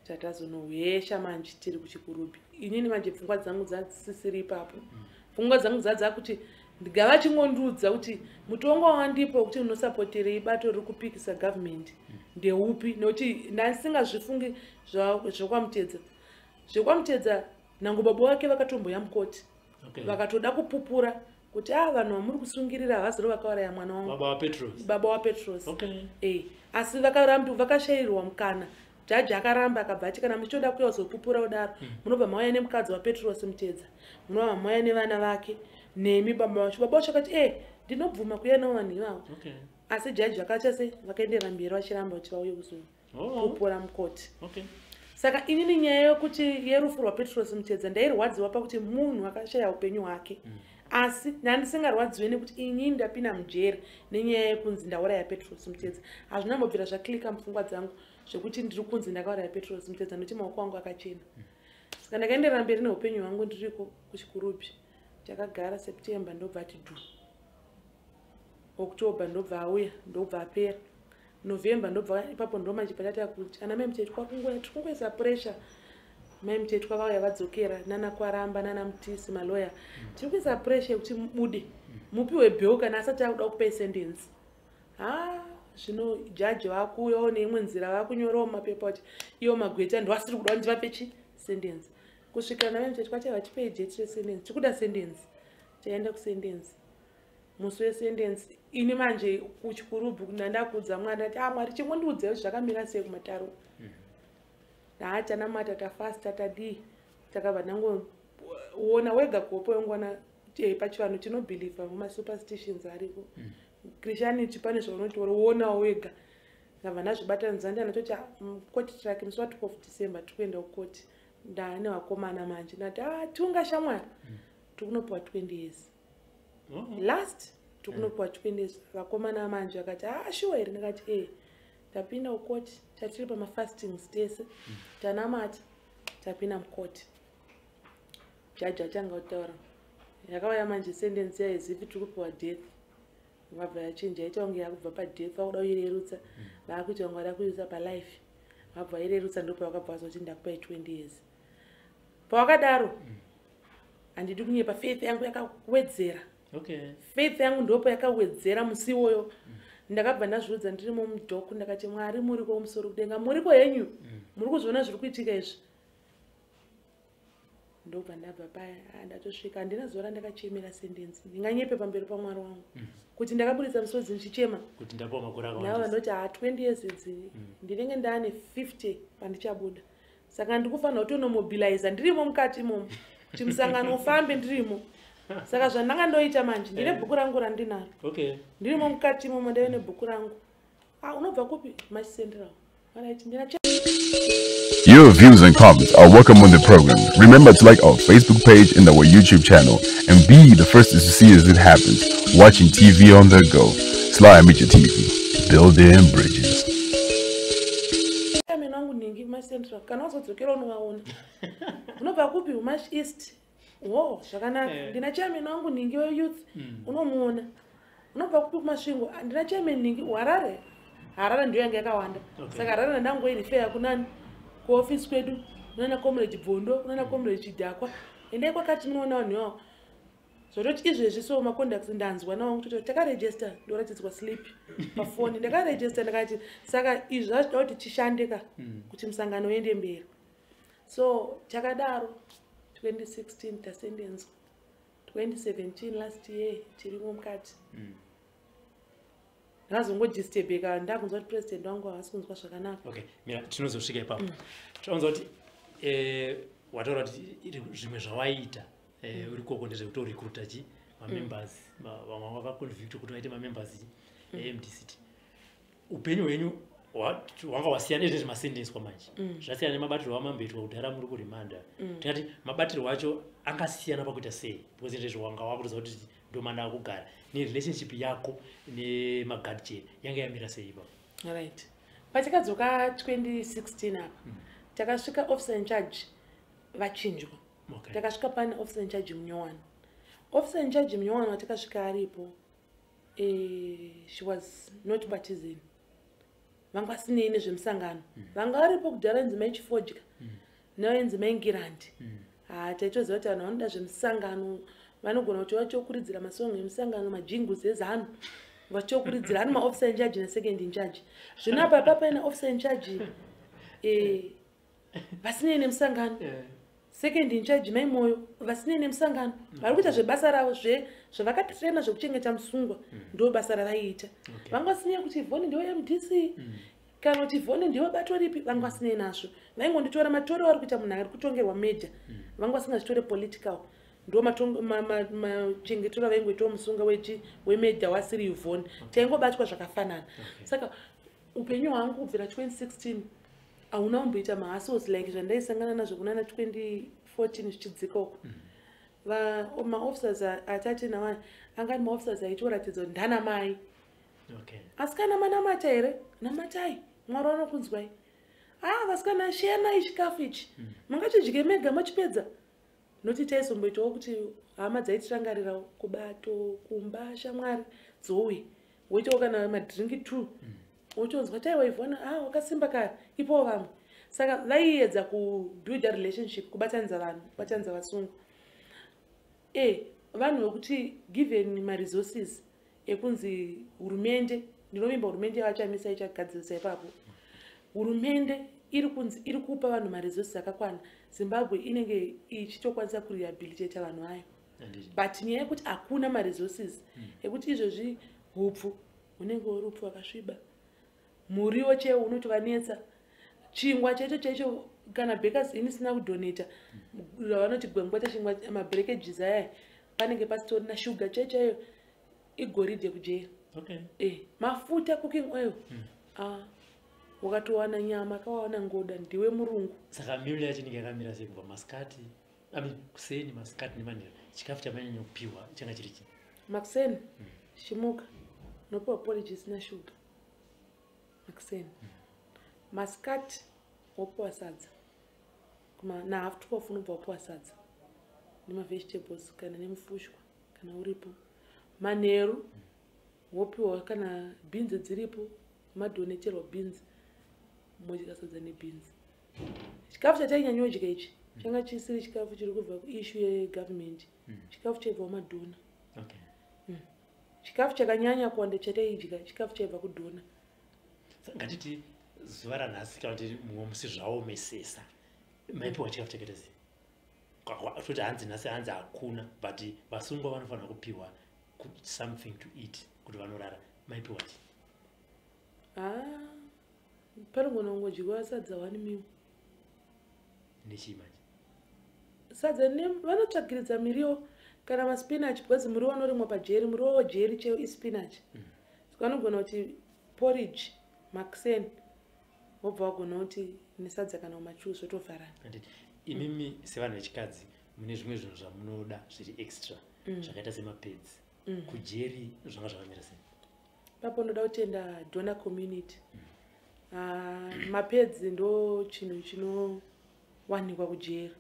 tatazonohwesha manje tiri kuchikurubi. Inini manje pfungwa dzangu dzasisiri ipapo. Pfungwa dzangu dzakuti ndigava chingondudza kuti mutongo wandipo kuti unosapoterei bato riri kupikisa government ndeupi nokuti ndasingazvifungi zvokwamutedza. Zvokwamutedza nango baba wake vakatomboya mukoti vakatoda kupupura kuti vanhu vamuri kusungirira havaziro vakauraya mwana wangu baba waPetros. Asi vakashayirwa mukana. Jaji akaramba akabva ati kana muchitoda kuuya kuzopupura kudaro munobva mauya nemukadzi waPetros mutedza, munobva mauya nevana vake nemi baba vacho. Baba vacho akati ndinobvuma kuuya navanhu ivavo. Asi jaji vakachase vakaendera mberi vachiramba kuti vauye kuzopupura mukoti. Saka inini nyaya yokuti yerufu rwaPetros mutedza ndairwadziwa pakuti munhu akashaya upenyu hwake. Asi ndandisingarwadziwe nekuti inini ndapinda mujeri nenyaya yekunzi ndauraya Petros mutedza. Hazvinambobvira zvaklika mupfungwa dzangu zvekuti ndiri kunzi ndakauraya Petros mutedza nokuti maoko angu akachena. Saka ndakaenderera mberi neupenyu hwangu ndiriko kuchikurubi. Takagara September ndobva ati dhu. October ndobva auya ndobva apera. November ndobva ipapo ndomanje patata kuti ana mai mutetwa kungoisa pressure. Mai mutetwa vauya vadzokera nana Kwaramba nana Mutisi maloya. Tiri kuisa pressure kuti mubude mupiwe bail kana asati akuda kupa sentence. Zvino jaji vakuuyawo neimwe nzira vakunyorawo mapepa kuti iwo magweta ndovasiri kuda ndivape sentence. Kusvikira navai mutetwa vachipei date resentence tikuda sentence taenda kusentence. Musi wesentence ini manje kuchikurubi ndandakudza Mwari ndati Mwari chingondiudza zvakamira sei kumataro. Tanamata tafasta tadii takabva nangoona wega kuopo yongona pachivanhu tinobhilivha mumasuperstitions ariko. Christianity pane zvaunotoona wega. Ndabva ndazvibatanidza ndanatoti koti trake musi wa12 December tikuenda kukoti. Ndane vakomana manje ndati tunga shamwari tikunopiwa 20 years. Last tikunopiwa 20 years. Vakomana manje vakati sure here ndakati tapinda kukoti tatiri pamafastings tese tanamata tapinda mukoti. Jaji atanga kutaura yakauya manje sentence yaizvi tiri kupiwa death. Vabva yachinja yaita kunge yakubva padeath vakuda kuirerutsa vakuita kunge vada kuisa palife vabva vairerutsa ndipo vakabva vazoti ndakupai 20 years. Pavakadaro handidi kunyepa, faith yangu yakawedzera. Okay. Faith yangu ndopo yakawedzera musi iwoyo. Ndakabva ndazviudza ndirimo mudhoku ndakati Mwari muri kumusoro kudenga, muriko henyu, muri kuzviona zviri kuitika izvi. Ndobva ndabva paya ndatosvika, handina zuva randakachemera sentensi ndinganyepe pamberi paMwari wangu kuti ndakaburitsa misodzi ndichichema kuti ndapuwa makore akawanda. Navo ndoti 20 years idzi ndinenge ndaane 50 pandichabuda, saka ndikufanira kutonomobiliza ndirimo mukati imomo kuti musangano ufambe ndirimo. Saka zvandanga ndoita manje ndine bhuku rangu randinaro. Okay. Ndirimo mukati imomo ndave nebhuku rangu. Unobva kupi? Machicentral. Your views and comments are welcome on the program. Remember to like our Facebook page and our YouTube channel and be the first to see as it happens. Watching TV on the go. Sly Media TV. Building bridges. Kana wazodzokera unovaona. Unobva kupi? Umash East. Wo, zvakanaka. Ndina chairman wangu Ningi weYouth. Unomuona. Unobva kupi kumasvingo? Ndina chairman Ningi Harare. Harare ndiyo yanga yakawanda. Saka Harare ndangoiri fair kunani. Kuoffice kwedu, unaona comrade Bvondo, unaona comrade Chidakwa. Ende kwakati munoona vanhu wavo. Zvototi izvezvi so macontacts ndanzwa nawo kuti takaregister ndoratidza slip pafoni. Ndakaregister ndakati saka izvi zvazvida kuti tishandeka kuti musangano uende mberi. So takadaro 2016 tasendenzwa. 2017 last year tirimo mukati. Ndazongojistebeka ndakunzwa kuti president wangu havasi kunzwa zvakanaka. Okay, mira tinozosvika ipapo. Tinounzwa kuti wataura kuti zvimwe zvawaita uri koko ndezvekutorecruita mamembers vamwe vakaconvict kuti vaite mamembers eMDCT. Upenyu hwenyu wanga wasiyana nezvemasendenswa manje. Zvasiyana nemabatirwo amambeto kudhara muri kurimanda. Tikati mabatirwo acho angasiyana pakuita sei? Because ndezvo wanga wakutoza kuti ndomanda akugara. Ni relationship yako nemagadje yanga yamira sei ipapo? Right. Patakadzoka 2016 apa. Takasvika officer in charge vachinjwa. Okay. Takasvika pane officer in charge Munyowani. Officer in charge Munyowani watakasvika aripo. She was not partisan. Vanga sinei nezvemusangano. Vanga varipo kudhara nzima ichifodya. Nayo nzima ingirandi. Taitoziva kuti vanhu vanoda zvemusangano. Vanogona kuti vachokuridzira masongo emusangano majinguzi ezano. Vachokuridzira hani maofficer in charge second in charge. Zvino apa papaina officer in charge vasinei nemusangano. Second in charge maimoyo vasinei nemusangano. Vari kuita zvebasa ravo zvavakatirena zvekuchengeta musungwa ndo basa ravaiita. Vanga vasinei kuti Yvonne ndiwe MDC kana kuti Yvonne ndiwe bato ripi, vanga vasinei nazvo. Vaingonditora matoro vari kuita munhu ari kutongerwa meja. Vanga vasingazvitore political. Ndo machengetero vaingoita musunga wemedha wasiri Yvonne. Taingobatwa zvakafanana. Saka upenyu hwangu kubvira 2016 hauna kumboita mahustles like zvandaisangana nazvo kunana 2014 zvichidzika uko. Maofficers atati navanhu anga ari maofficers aitoratidza kuti ndana mai. Asi kana manamata here namatai Mwari vanokunzwai. Vasikana shiyanai chikafu ichi mangachidye mega machipedza. Noti taisomboitawo kuti hama dzaitirangarira kubato kumba shamwari dzouye woitawo kana madhiringi 2 wotonzwa taiwa Yvonne wakasimba kare ipowo vamwe. Saka vaiedza kubuild a relationship, kubatanidza vanhu, kubatanidza vasungu. Vanhu vokuti given maresources ekunzi hurumende, ndinovimba hurumende vachamisa ichagadzirisa ipapo. Hurumende iri kupa vanhu maresources akakwana. Zimbabwe inenge ichitokwanisa kurehabilitate vanhu vayo. But nyaya yekuti hakuna maresources ekuti izvozvi hupfu unenge uri upfu wakasviba. Muriwo cheo unotovanetsa. Chingwa chaicho kana bakers inisina kudonata. Vanoti gwengweta chingwa mabreakages aya panenge pasitorina sugar chaicho igoridhe kujera. Mafuta cooking oil. Wakatowana nyama kawana ngoda ndiwe murungu. Saka miri yacho inenge yakamira sei kubva masikati kuseni masikati nemanheru chikafu chamanyanya kupiwa changa chiri chii? Makuseni shimuka nopiwa porridge isina sugar. Makuseni masikati wopiwa sadza na half 12 unobva wopiwa sadza nemavegetables kana nemufushwa kana uripo. Manheru wopiwa kana beans dziripo madoneterwa beans modya sadza nebeans. Chikafu chatainyanyodya ichi changa chisiri chikafu chiri kubva kuissue yegovernment chikafu chaibva kumadhona chikafu chakanyanya kuwanda chataidya chikafu chaibva kudhona. Ngatiti zuva ranhasi kana kuti mumwe musi zvaomesesa maipiwa chikafu chakaita sei? Kuti hanzi nhasi hanzi hakuna but vasungwa vanofanira kupiwa something to eat kuti vanorara maipiwa ti? Panogona kungodyiwa sadza 1 meal. Nechii manje? Sadza vanotsvagiridza miriwo kana maspinach because muriwo unorimwa pajeri, muriwo wejeri cheo ispinach. Vanogona kuti porridge maxen wobva wagona kuti nesadza kana machu zvotovharana. Imimi sevanhu vechikadzi mune zvimwe zvinhu zvamunoda zviri extra zvakaita semapads kujeri zvanga zvakamira sei? Papo ndoda kutenda donor community. Mapads ndo chinhu chinowanikwa kujeri.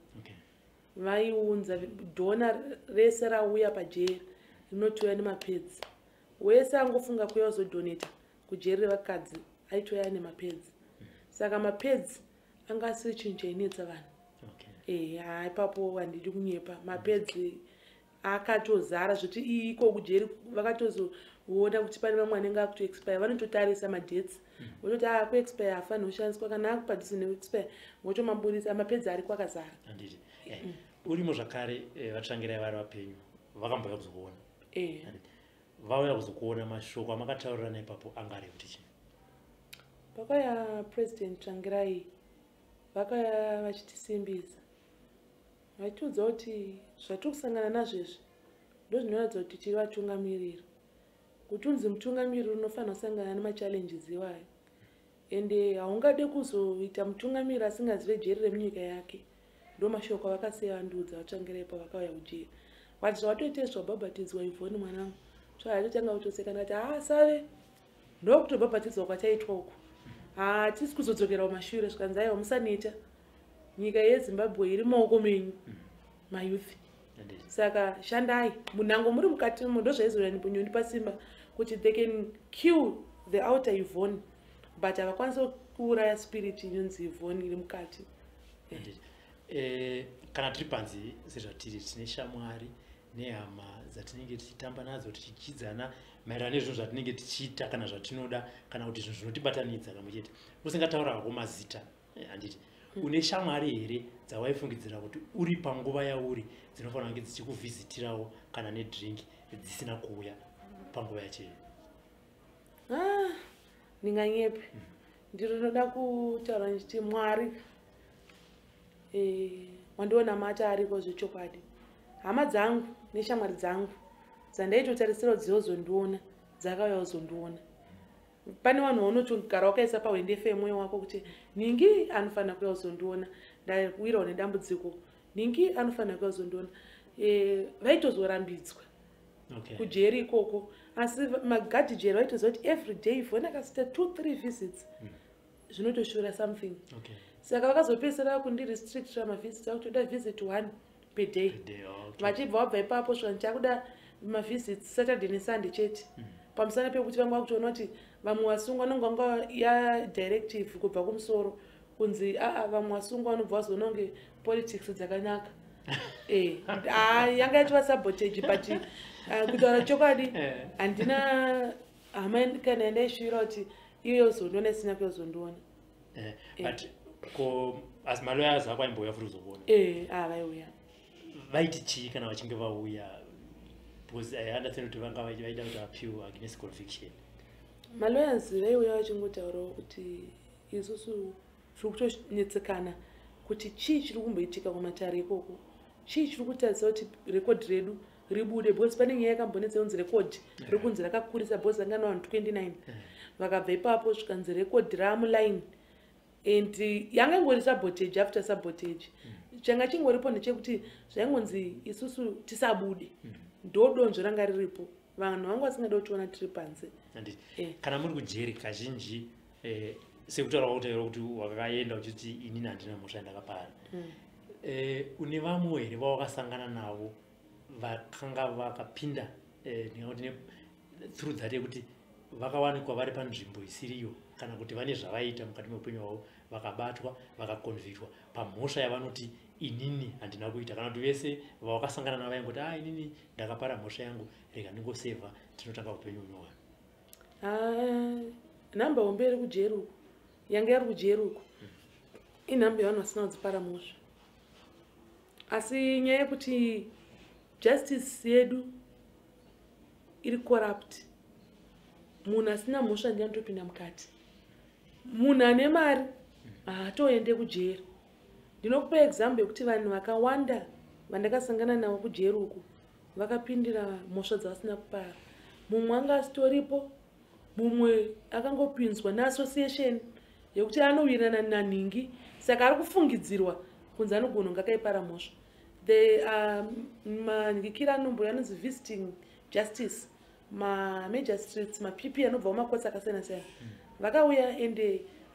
Vaiunza donor rese rauya pajeri rinotoya nemapads. Wese angofunga kuuya kuzodoneta kujeri revakadzi aitoya nemapads. Saka mapads anga asiri chinhu chainetsa vanhu. Ipapo handidi kunyepa. Mapads akatozara zvoti iko kujeri vakatozoona kuti pane vamwe anenge akutoexpire vanototarisa madates vototi kuexpire hafaniri kushandiswa kana akupadhisi nekuexpire votomabudisa mapads ari kwakazara. Urimo zvakare vatsvangirai vari vapenyu vakambouya kuzokuona vauya kuzokuona mashoko amakataurirana ipapo anga ari kuti chii? Pakauya president Tsvangirai vakauya vachitisimbisa vachitiudza kuti zvatiri kusangana nazvo izvi ndozvinoratidza kuti tiri vatungamiriri, kuti unzi mutungamiriri unofanira kusangana nemachallenges iwayo ende haungade kuzoita mutungamiriri asingazive jeri remunyika yake. Ndo mashoko vakaseyandudza Vatsvangirai pavakauya kujeri vati zvawatoite zvabhabhatidzwa Yvonne mwanangu zvaatotanga kutosekana kuti save ndokutobhabhatidzwa kwataitwa uku hatisi kuzodzokera kumashure zvikanzi aiwa musaneta nyika yeZimbabwe iri maoko menyu mayuthi. Saka shandai munango muri mukati ndo zvaizorani punyundi pasimba kuti they can kill the outer Yvonne but havakwanisa kuuraya spirit inonzi Yvonne iri mukati. Kana tiri panzi sezvatiri tine shamwari nehama dzatinenge tichitamba nadzo tichichidzana maererano nezvinhu zvatinenge tichiita kana zvatinoda kana kuti zvinhu zvinotibatanidza kamwe chete. Usingataurako mazita handiti une shamwari here dzawaifungidzira kuti uri panguva yauri dzinofanira kunge dzichikuvhizitirawo kana nedrink dzisina kuuya panguva yacheyo? Ndinganyepe ndinoda kutaura ndichiti Mwari wandiona mata ariko zvechokwadi. Hama dzangu neshamwari dzangu dzandaitotarisira kuti dzozondiona dzakauya kuzondiona. Pane vanhu vaunotogara wakaisa paWende FM mwoyo wako kuti ningi anofanira kuuya kuzondiona ndawirawo nedambudziko ningi anofanira kuuya kuzondiona. Vaitozorambidzwa kujeri ikoko asi magadhi jeri vaitoziva kuti every day Yvonne akasita 2-3 visits zvinotoshura something. Saka vakazopedzisira kundirestrictira mavisits akutoda visit 1 per day. Vachibva wabva ipapo zvani chakuda mavisits Saturday neSunday chete. Pamusana pekuti vamwe vakutoona kuti vamwe vasungwa nongwanga ya directive kubva kumusoro kunzi vamwe vasungwa vanobva vazononge politics dzakanaka. Yanga yaitwa sabotage but kutaura chokwadi handina hama kana yandaishuvira kuti iyo yozondiona isina kuyozondiona. But as malawyers akwaimboya futi kuzokuona? Vaiuya. Vaiti chii kana vachinge vauya? Because I understand kuti vanga vaida kuti vapiwe against conviction. Malawyers vaiuya vachingotaurawo kuti isusu tiri kutonetsekana kuti chii chiri kumboitika kumatare ikoko, chii chiri kutarisa kuti record redu ribude because pane nyaya yakambonetsa kunzi record riri kunzi rakakurisa because vanga navanhu 29 vakabva ipapo zvikanzi record raamuline and yanga ingori sabotage after sabotage. Changa chingoripo ndechekuti zvaingonzi isusu tisabude ndodonzvo ranga riripo vanhu vanga vasingada kutiona tiri panze. Kana muri kujeri kazhinji sekutaura kuti wakaenda uchiti inini handina mhosva ndakapara une vamwe here vawakasangana navo vakanga vakapinda ndingakuti through that yekuti vakawanikwa vari panzvimbo isiriyo kana kuti vane zvavaita mukati meupenyu hwavo vakabatwa vakakonvictwa pamhosva yavanoti inini handina kuita, kana kuti vese vawakasangana navo vaingoti inini ndakapara mhosva yangu, rega ndingosevha tinotanga upenyu hunyuwa. Nhamba hombe iri kujeri uku yanga yari kujeri uku inhamba yavanhu vasina kudzipara mhosva, asi nyaya yekuti justice yedu iri corrupt. Munhu asina mhosva ndiye anotopinda mukati, munhu ane mari haatoende kujeri. Ndinokupa example yekuti vanhu vakawanda vandakasangana navo kujeri uku vakapindira mhosva dzavasina kupara. Mumwe anga asitoripo, mumwe akangopinzwa neassociation yekuti anowirirana nanhingi, saka ari kufungidzirwa kunzi anogona kunge akaipara mhosva. Manhingikira anombo anonzi visiting justice, magistrates, maPP anobva mumakotsi akasiyana siyana vakauya, and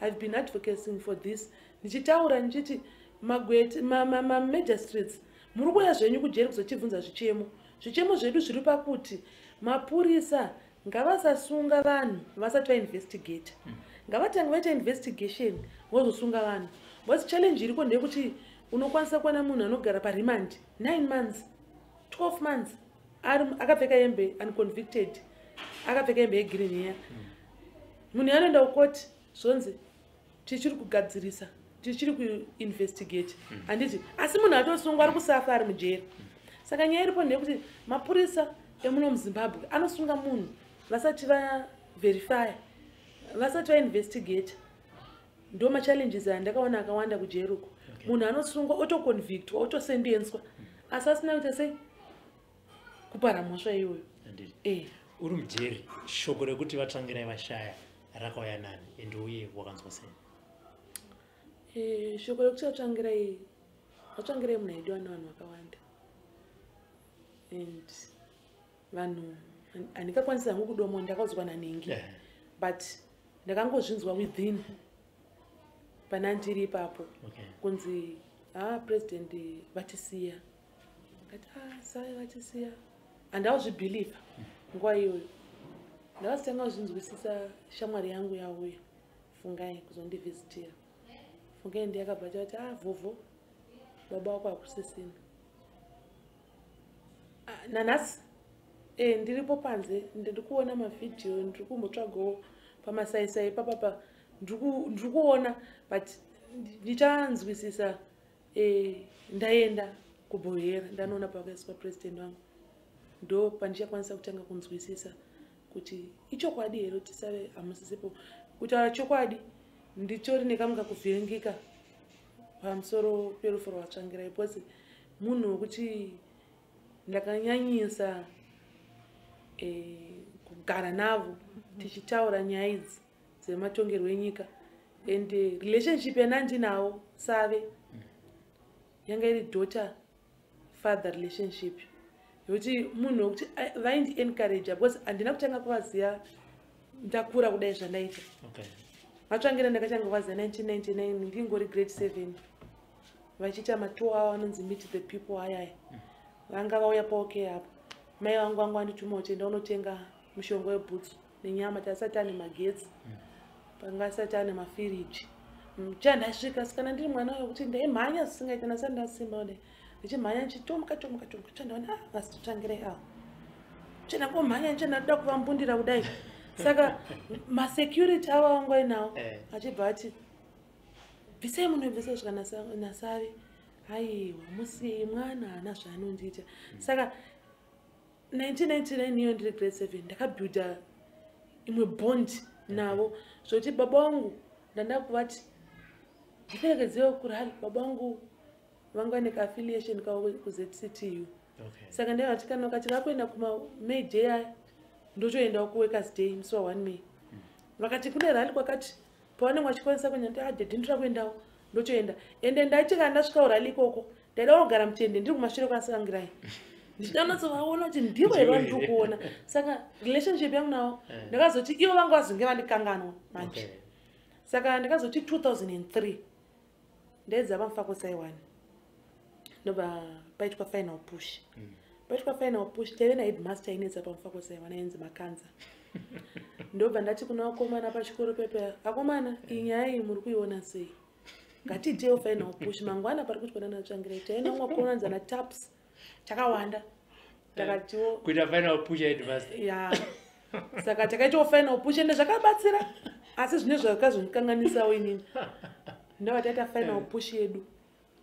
I've been advocating for this, ndichitaura ndichiti magistrates muri kuuya zvenyu kujeri kuzochibvunza zvichemo zvedu zviri pakuti mapurisa ngavasasunga vanhu vasati vainvestigate, ngavatange vaita investigation vozosunga vanhu. Because challenge iriko ndeyekuti unokwanisa kuona munhu anogara parimand 9 months 12 months akapfeka hembe unconvicted, akapfeka hembe yegreen here. Munhu anoenda kukoti zvonzi tichiri kugadzirisa, tichiri kuinvestigate, handiti asi munhu atosungwa ari kusafa ari mujeri. Saka nyaya iripo ndeyekuti mapurisa emuno muZimbabwe anosunga munhu vasati vaverify, vasati vainvestigate. Ndo machallenges andakaona akawanda kujeri uko. Munhu anosungwa otoconvictwa, otosendenswa, asi asina kuita sei kupara mhosva iyoyo. Uri mujeri, shoko rekuti vatsvangirai vashaya rakauya nani ende uye wakanzwa sei? Shoko rekuti vatsvangirai munhu aidiwa nevanhu vakawanda, and vanhu handingakwanisa hangu kudomo ndakaudzwa nanhingi, but ndakangozvinzwa within pana ndiri ipapo kunzi president vatisiya, ngati sai vatisiya, handazvibhiliva nguva iyoyo. Ndakazotanga kuzvinzwisisa shamwari yangu yauya Fungai kuzondivhizitira. Fungai ndiye akabva achati vhovho baba wako hakusisina. Nanhasi ndiripo panze ndiri kuona mavhidhiyo, ndiri kumbotsvagawo pamasaisai papapa, ndiri kuona, but ndichanzwisisa ndaenda kubhohera ndanoona pakaiswa president wangu, ndo pandichakwanisa kutanga kunzwisisa kuti ichokwadi here kuti save hamusisipo. Kutaura chokwadi ndicho rine kamuka kuvhiringika pamusoro perufu rwatsvangirai, because munhu wekuti ndakanyanyisa kugara navo tichitaura nyaya idzi dzematongerwo enyika, and relationship yanandinawo Save yanga iri daughter father relationship yokuti munhu wekuti vaindi encourage, because handina kutanga kuvaziva ndakura kudai zvandaita. Vatsvangira ndakatanga kuvaziva 1999 ndingori grade 7 vachiita ma2 hour anonzi meet the people ayaya, vanga vauya paokei apo. Mai vangu vangu vandituma kuti enda unotenga mushonga webhutsu nenyama, tasati ane magetsi, panga asati ane mafiriji. Chandasvika sikana ndiri mwana wekuti ndaimhanya zvisingaita, nasati ndasimba kudai ndichimhanya ndichitomuka chandaona vasitotsvangirai ava chandangomhanya ndichandakuda kuvambundira kudai. Saka masecurity ava vangu ainawo achibva ati bvisai munhu bvisai svika naSave, haiwa musiyei mwana haana zvaanondiita. Saka 1999 iyo ndiri grade 7 ndakabuilda imwe bond navo zvokuti baba vangu ndanda kuvati ndiperekedziwe kurali. Baba vangu vanga ane affiliation kawo kuZTU. Saka ndavati kana ukati vakuenda kumaMay Day aya ndochoendawo kuWorkers Day musi wa 1 May. Vakati kune rali kwakati pavanenge vachikwanisa kuenda ndati ndira kuendawo ndochoenda, ende ndaiti kana ndasvika kurali ikoko ndaida kugara mutende ndiri kumashure kwasangirai ndichida kunatsovaona kuti ndivo here vandiri kuona. Saka relationship yangu navo ndakazoti ivo vanga vazonge vandikanganwa manje. Saka ndakazoti 2003 ndaedza pamufakosai 1 ndobva paitwa final push. Paitwa final push teve naheadmaster ainetsa pamufakosai 1 ainzi Makanza. Ndobva ndati kuna vakomana pachikoro pepe, akomana iyi nyaya iyi muri kuiona sei? ngatiitewo final push mangwana pari kutwanana tsvangira taenda mwakonanzana taps takawanda takatiwo kuita final push headmaster ya saka takaitawo final push ende zvakabatsira asi zvine zvakazonikanganisawo inini ndava taita final push yedu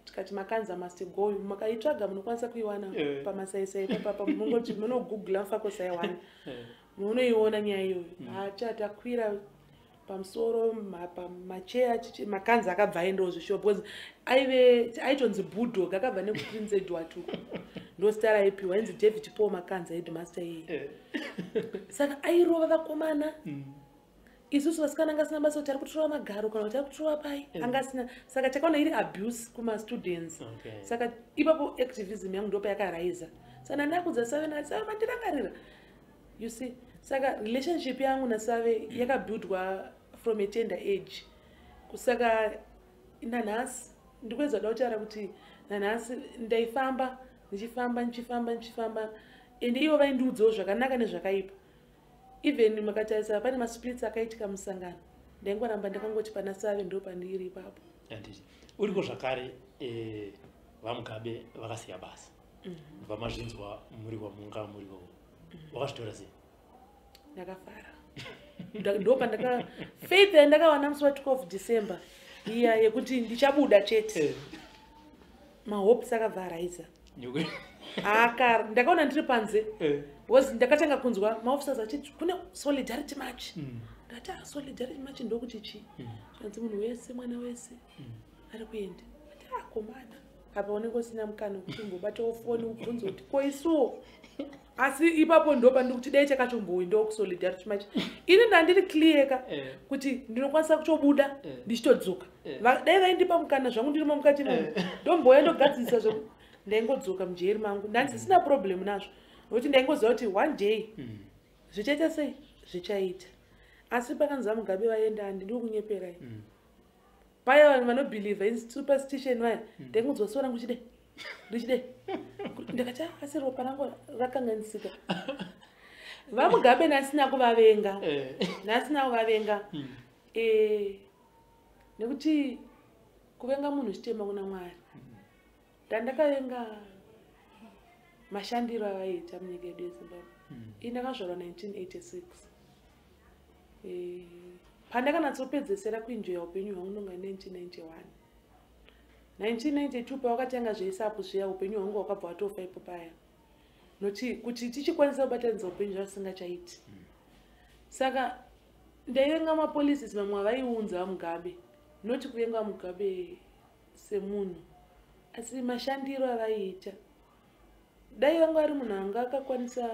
tikati makanza must go makaitsvaga munokwanisa kuiwana pamasaisai papapa munongoti munogoogla mufako saiwana munoiona nyaya iyoyo takwira pamusoro macheya makanza akabva aendawo zvishopu because aitonzi bulldog akabva nekuprince edward ndosita raipiwa ainzi david paul makanza headmaster iye saka airova vakomana isusu vasikana anga sina basa kuti ari kutorwa magaro kana kuti ari kutorwa pai anga sina saka takaona iri abuse kumastudents saka ipapo activism yangu ndopa yakaraiza saka ndakudza save nasave mandirangarira you see saka relationship yangu nasave yakabuildwa from a tender age kusaka nanhasi ndikuedza kuda kutaura kuti nanhasi ndaifamba ndichifamba ende ivo vaindiudzawo zvakanaka nezvakaipa even makatarisa pane masplits akaitika musangano ndaingoramba ndakangoti pana save ndo pandiri ipapo uriko zvakare vamugabe vakasiya basa vamazvinzwa muri kwamunga muriwo wakazvitora sei ndakafara ndopa faith yandakawana musi wa 12 December iya yekuti ndichabuda chete mahopes akabva araiza ndakaona ndiri panze because ndakatanga kunzwa maofficers achiti kune solidarity march ndati solidarity march ndokuti chi kanzi munhu wese mwana wese ari kuenda komana apa unenge usina mukana wekuti ngobatawo foni ubvunze kuti ko isuwo asi ipapo ndopa ndikuti dai chakatomboendawo kusolidarity march ini ndandiri clear kuti ndinokwanisa kutobuda ndichitodzoka dai vaindipa mukana zvangu ndirimo mukati ndomboya ndogadzirisa zvokuti ndaingodzoka mujeri mangu ndanzisina problem nazvo nokuti ndaingoziva kuti one day zvichaita sei zvichaita asi pakanzi Mugabe vaenda handidi kunyeperai paya vanhu vanobhelievha in superstition vaya ndaingodzosora nguchide ndichide ndakati asi ropa rangu rakanganisika vaMugabe nasina kuvavenga nekuti kuvenga munhu chitema kuna Mwari ndakavenga mashandiro avaita munyika yedu yeZimbabwe indakazvarwa 1986 pandakanatsopedzesera kuenjoya upenyu hwangu nonga 1992 pawakatanga zveisapu zviya upenyu hwangu wakabva watofa ipo paya noti kuti tichikwanisa kubatanidza upenyu zvasingachaiti saka ndaivenga mapolisi mamwe avaiunza vaMugabe noti kuvenga vaMugabe semunhu asi mashandiro avaiita dai vanga ari munhu anga akakwanisa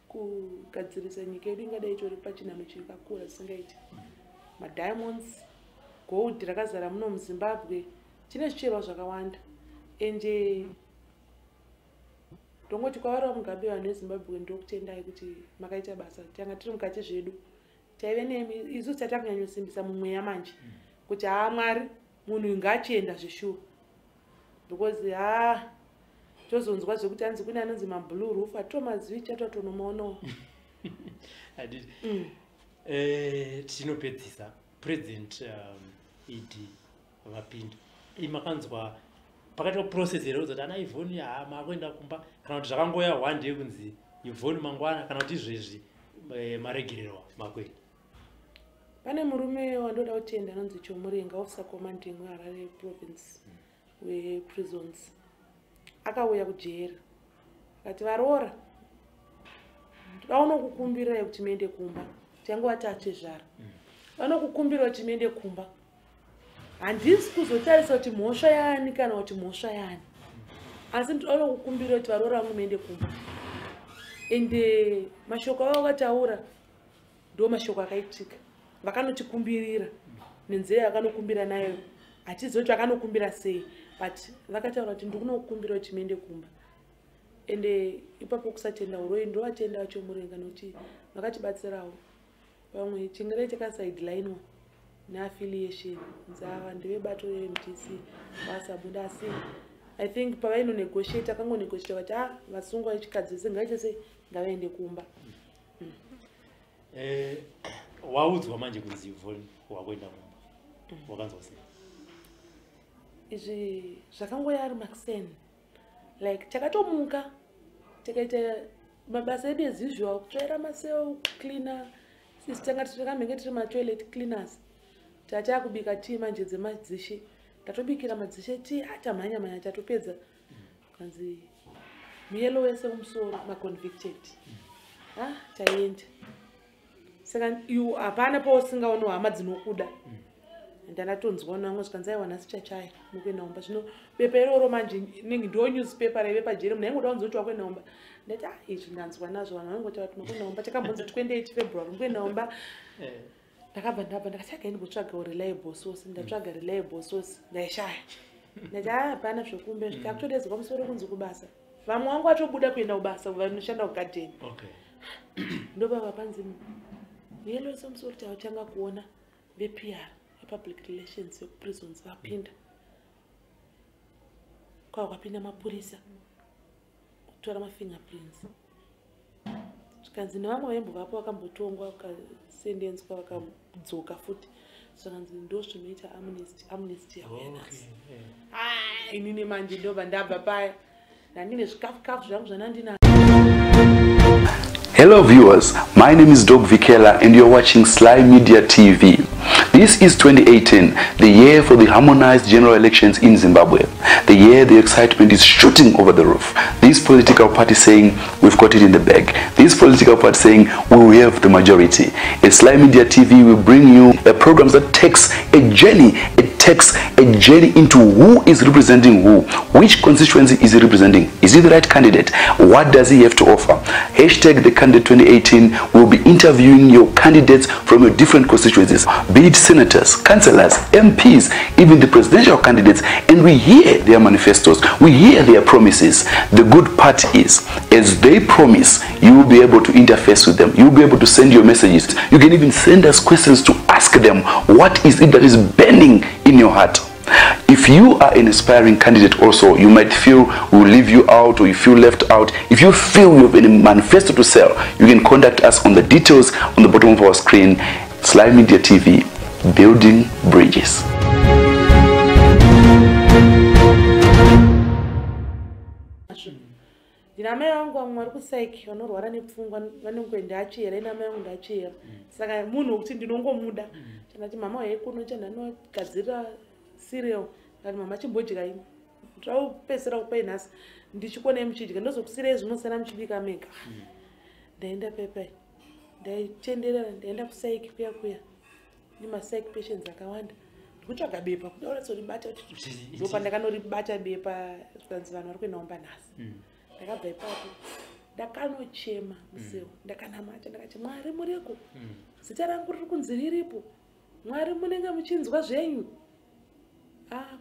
kugadzirisa nyika yedu ingadai itori pachinhano chikakura zisingaiti madiamonds gold rakazara muno muZimbabwe chine zvicherwa zvakawanda ende ndongoti kwavari vaMugabe vanhu veZimbabwe ndokutendai kuti makaita basa tanga tiri mukati zvedu taive isusu tatakanyanyosimbisa mumweya manje kuti Mwari munhu ngachienda zveshuwa because tozonzwa zvekuti anzi kune anonzi mablue roof atomazivi chatotonomaonawo tinopedzisa president ed vapinda imakanzwa pakati process here kuzoti ana Yvonne makuenda kumba kana kuti zvakangoya one day kunzi Yvonne mangwana kana kuti izvezvi maregererwa makwenda pane murume wandoda kutenda anonzi Chomurenga officer commanding weHarare province prisons akauya kujera akati varoora vanokukumbirai kuti muende kumba tange watatezvara vanokukumbira kuti muende kumba handisi kuzotarisa kuti mhosva yaani kana kuti mhosva yaani asi vanokukumbira kuti varoora vangu muende kumba ende mashoko avo vakataura ndo mashoko akaitika vakanotikumbirira nenzira yakanokumbira nayo hatizoti vakanokumbira sei but vakataura kuti ndikunokukumbira kuti muende kumba ende ipapo kusatenda uroi ndo vatenda Chomurenga nokuti vakatibatsirawo pamwe chingerai chakasidelinwa neaffiliation nzava ndevebato reMTC vasabunda asi I think pavainonegotiate akangonegotiate kuti vasungwa vechikadzi singaite sei ngavaende kumba waudzwa manje kunzi Yvonne wakwenda kumba wakanzwa sei izvi zvakangoya ari maxen like takatomuka tikaita mabasa edu as usual kutsvaira maseo cleaner sisi tanga takamhenge tiri matoilet cleaners tatakubika tii manje dzemadzishe tatobikira madzishe tii tamhanya tatopedza kanzi muyelo wese kumusoro maconvicted taenda saka hapana pausingaona hama dzinokuda ndanatonzwa namwe zvikanzaiwa nhasi chachaya mukuenda umba zvino bepa iroro manje inenge ndo newspaper raive pajere munhu aingoda kunzoti wakuenda umba ndati izvi ndanzwa nazvo vanhu vanongoti vati makuenda umba takambonzi 28 February mukuenda umba ndakabva ndakati againi kutsvaga reliable source ndatsvaga reliable source ndaishaya ndati hapana zvokumbe zvakakutodedzwa pamusoro kunzi kubasa vamwe vangu vatobuda kuenda kubasa vanoshanda kugadheni ndobva panzi muyelo wese musoro kuti hauchanga kuona vepr public relations prisons vapinda kwakapinda mapurisa kutora mafingerprints zvikanzi nevamwe vaimbo vapo vakambotongwa vakasendenswa vakadzoka futi zvakanzi ndo zvinoita amnesty awareness inini manje ndobva ndabva paya ndandine zvikafu zvangu zvanandina. Hello viewers, my name is Dog Vikela and you're watching Sly Media TV. This is 2018, the year for the harmonized general elections in Zimbabwe. The year the excitement is shooting over the roof. This political party saying we've got it in the bag. This political party saying we will have the majority. At Sly Media TV we bring you a program that takes a journey. It takes a journey into who is representing who. Which constituency is he representing? Is he the right candidate? What does he have to offer? Hashtag the candidate 2018 will be interviewing your candidates from your different constituencies, be it senators, councillors, MPs, even the presidential candidates, and we hear their manifestos, we hear their promises. The good part is, as they promise, you will be able to interface with them. You will be able to send your messages. You can even send us questions to ask them, what is it that is burning in your heart? If you are an aspiring candidate also, you might feel we'll leave you out or you feel left out. If you feel you have a manifesto to sell, you can contact us on the details on the bottom of our screen. Sly Media TV, building bridges. Ndinamai vangu vamwe vari kusaiki vanorwara nepfungwa vanongoenda achiyera inamai vangu ndachiyera saka munhu wekuti ndinongomuda chandati mama waikuno chandanogadzirira cereal ngati mama chimbodya imi zvaupedzisira kupai nhasi ndichikonai muchidya ndozokusirai zvinosara muchibika mega ndaenda pepai ndaitenderera ndaenda kusaiki kuya nemasaiki patients akawanda ndikutsvaga bepa kudaura soribata kuti ndopa ndakanoribata bepa zvikanzi vanhu vari kuenda umba nhasi ndakabva ipapo ndakanochema museo ndakanamata ndakati Mwari muriko zita rangu riri kunzi riripo Mwari munenge muchinzwa zvenyu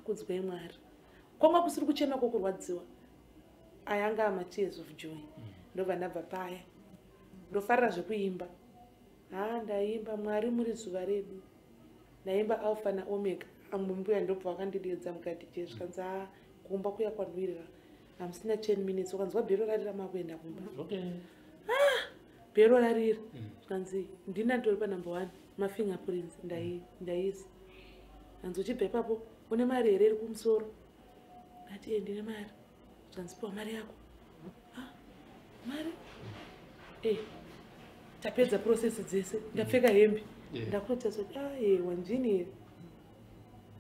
kunzwai Mwari kwanga kusiri kuchema kwokurwadziwa ayanga ama-tears of joy ndobva ndabva paya ndofarira zvekuimba ndaimba Mwari muri zuva redu ndaimba alpha naomega amwe mbuya ndobva vakandidedza mukati chezvikanzi kumba kuya kwanwirira hamusina 10 minutes ukanzwa bhero rarira makuenda kumba bhero rarira zvikanzi ndina ndori panumber 1 mafingerprints ndaisa anzi uchibva ipapo une mari here iri kumusoro ndati ndine mari zvikanzi piwa mari yako mari tapedza process dzese ndapfeka hembe ndakunotesa kuti wanjini here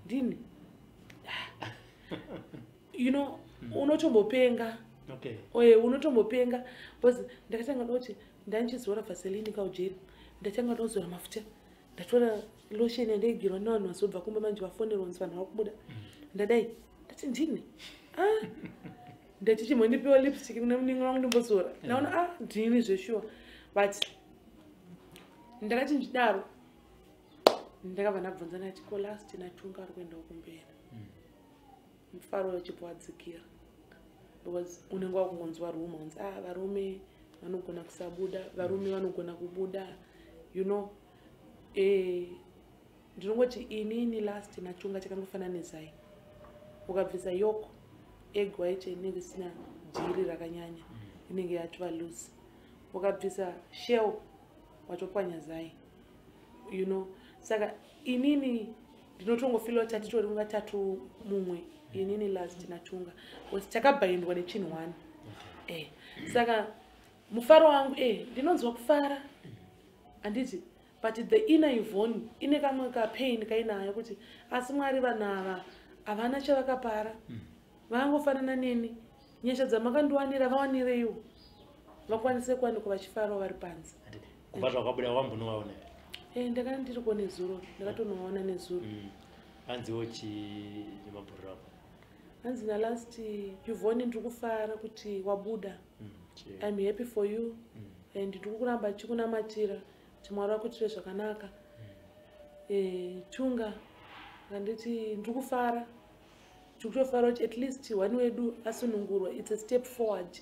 ndini you know unotombopenga unotombopenga because ndakatanga kuti ndanchizora vaseline kaujeri ndatanga ndozora mafuta ndatora lotion yandaigirwa navanhu vazobva kumba manje vafonerwa nzi vanhu vakubuda ndadai ndati ndini ndati chimhondipiwa lipstick nemuningi wangu ndimbozora ndaona ndini zveshuwa but ndakati ndidaro ndakabva ndabvunza ndati ko last natunga ari kuenda kumberi mufaro wachipowadzikira because unenge wakungonzwa rumors varume vanogona kusabuda varume vanogona kubuda you know ndinongoti inini last natunga chakangofanana nezai ukabvisa yoko egg white inenge isina jiri rakanyanya inenge yatova loose ukabvisa shell watopwanya zai you know saka inini ndinotongofila kuti atitori ungatatu mumwe inini last nachunga was takabhaindwa nechinhu 1 saka mufaro wangu ndinonzwa kufara handiti but the inner Yvonne ine kamwe kapain kainayo kuti asi Mwari vanhu ava havana chavakapara vangofanana neni nyasha dzamakandiwanira vawanireiwo vakwanise kuwanikwa vachifarawo vari panze kubva zvakabuda wambonovaona ndakanga ndiri kuona nezuro ndakatonovaona nezuro hanziwo chimabhuriro ako hanzi nalast Yvonne ndiri kufara kuti wabuda I'm happy for you and ndiri kuramba chikunamatira kuti Mwari wakuitire zvakanaka tunga handiti ndiri kufara tikutofara kuti at least wani wedu asunungurwa it's a step forward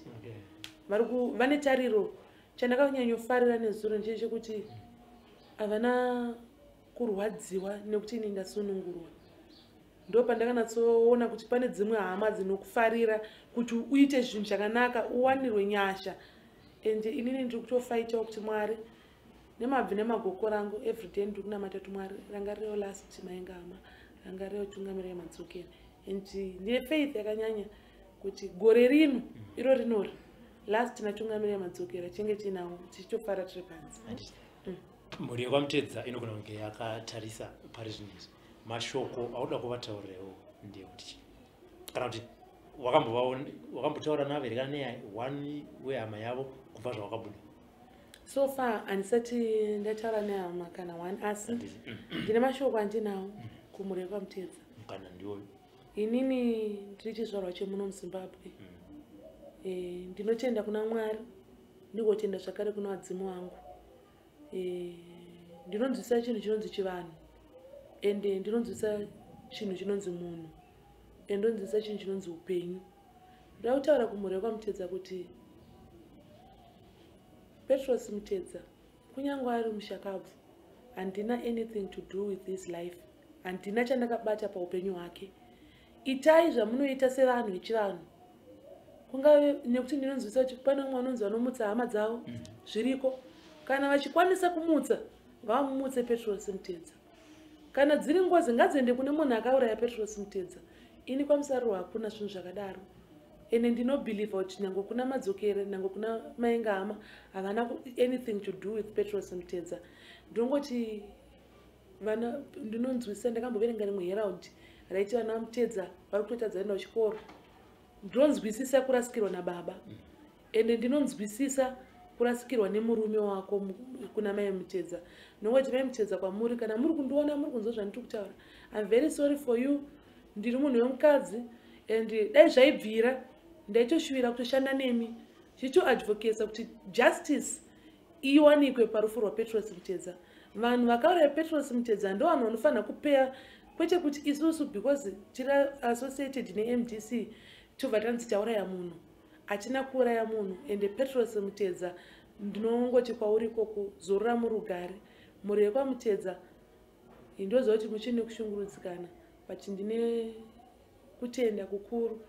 vane tariro chandakanyanya nezuro ndechekuti havana kurwadziwa nekuti ini ndasunungurwa ndo pandakanatsoona kuti pane dzimwe hama dzinokufarira kuti uite zvinhu zvakanaka uwanirwe nyasha ende inini ndiri kutofaitawo kuti Mwari nemabvi nemagoko rangu everyday ndiri kunamata kuti Mwari rangarireo last mainga hama rangarireo tungamiriro yemadzokera and ndine faith yakanyanya kuti gore rino iro rinori last natungamiriro yemadzokera chinge tinawo tichitofara tiri panze mhuri yekwamutedza inogona kunge yakatarisa pari zvinhu izvi mashoko auda kuvataurewo ndekuti kana kuti wakambotaura navaverekana ne1 wehama yavo kubva zvawakabuda so far handisati ndataura nehama kana 1 asi ndine mashoko andinawo kumhuri yekwamutedza kana ndiwoyo inini ndiri chizvarwa chemuno muZimbabwe ndinotenda kuna Mwari ndigotenda zvakare kuna vadzimu vangu ndinonzwisa chinhu chinonzi chivanhu ende ndinonzwisa chinhu chinonzi munhu ende ndinonzwisa chinhu chinonzi upenyu. Ndoda kutaura kumhuri yekwamutedza kuti Petros Mutedza kunyange ari mushakabvu handina anything to do with his life, handina chandakabata paupenyu hwake. Itai zvamunoita sevanhu vechivanhu, kungave nekuti ndinonzwisa kuti pane umwe anonzi vanomutsa hama dzavo zviriko, kana vachikwanisa kumutsa vamumutse Petros Mutedza. Kana dziri ngozi ngadziende kune munhu akauraya Petros Mutedza. Ini kwaMusarurwa hakuna zvinhu zvakadaro. Ene ndinobhiliva kuti nyange kuna madzokere nyange kuna mainga hama havana anything to do with Petros Mutedza. Ndongoti vana ndinonzwisa ndakamboverenga rimwe Herald raiti vana Mutedza vari kutotadza kuenda kuchikoro. Ndinonzwisisa kurasikirwa nababa. Ende ndinonzwisisa kurasikirwa nemurume wako kuna mai Mutedza. Nongoti mai Mutedza kwamuri kana muri kundiona muri kunzwa zvandiri kutaura, I'm very sorry for you. Ndiri munhu wemukadzi and dai zvaibvira ndaitoshuvira kutoshanda nemi chichoadvocata kuti justice iwanikwe parufu rwaPetros Mutedza. Vanhu vakauraya Petros Mutedza ndo vanhu vanofanira kupeya, kwete kuti isusu because tiri associated neMDC tobva tanzi tauraya munhu. Hatina kuuraya munhu ende Petros Mutedza ndinongoti kwauri koko zorora murugare. Mhuri yekwamutedza ndoziva kuti muchine kushungurudzikana, but ndine kutenda kukuru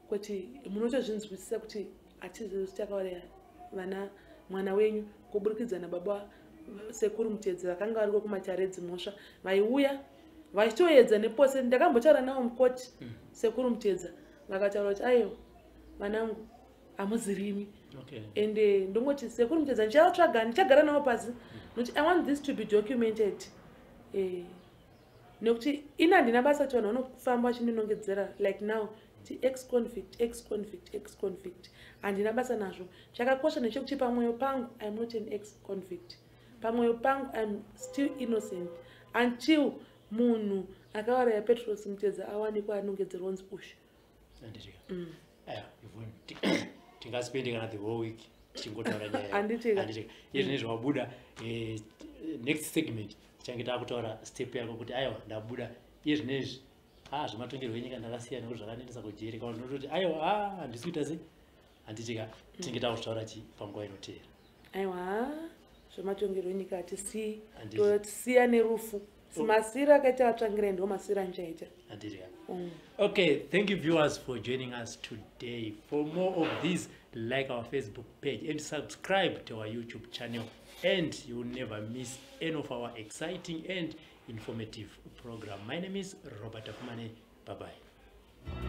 kuti munotozvinzwisisa kuti hatizivi kuti takauraya mwana wenyu kuburikidza nababa sekuru Mutedza vakanga variko kumatare dzimhosva vaiuya vachitoedza nepose. Ndakambotaura navo mukoti sekuru Mutedza vakataura kuti aiwa vanangu hamuzirimi. Ende ndongoti sekuru Mutedza ndichavatsvaga ndichagara navo pasi nokuti I want this to be documented. Nekuti ina handina basa kuti vanhu vanofamba vachindinongedzera like now ti ex-convict handina basa nazvo. Chakakosha ndechekuti pamwoyo pangu I'm not an ex-convict. Pamwoyo pangu I'm still innocent until munhu akauraya Petros Mutedza awanikwa anongedzerwa onzi usha. Tingaspendi kana the whole week tingotaura nyaya Handitika. Izvi nezvawabuda next segment change takutaura step yako kuti aiwa ndabuda izvi nezvi zvematongerwo enyika ndakasiya nekuti zvakanendesa kujeri kana nototi aiwa handisi kuita sei handitika tinge takutaura chi panguva inoteera. Aiwa zvematongerwo enyika hatisii, tosiya nerufu. Masira akaita vatsvangira ndo masira anchaita. Okay, thank you viewers for joining us today. For more of these, like our Facebook page and subscribe to our YouTube channel, and you will never miss any of our exciting and informative program. My name is Robert Afumane. Bye bye.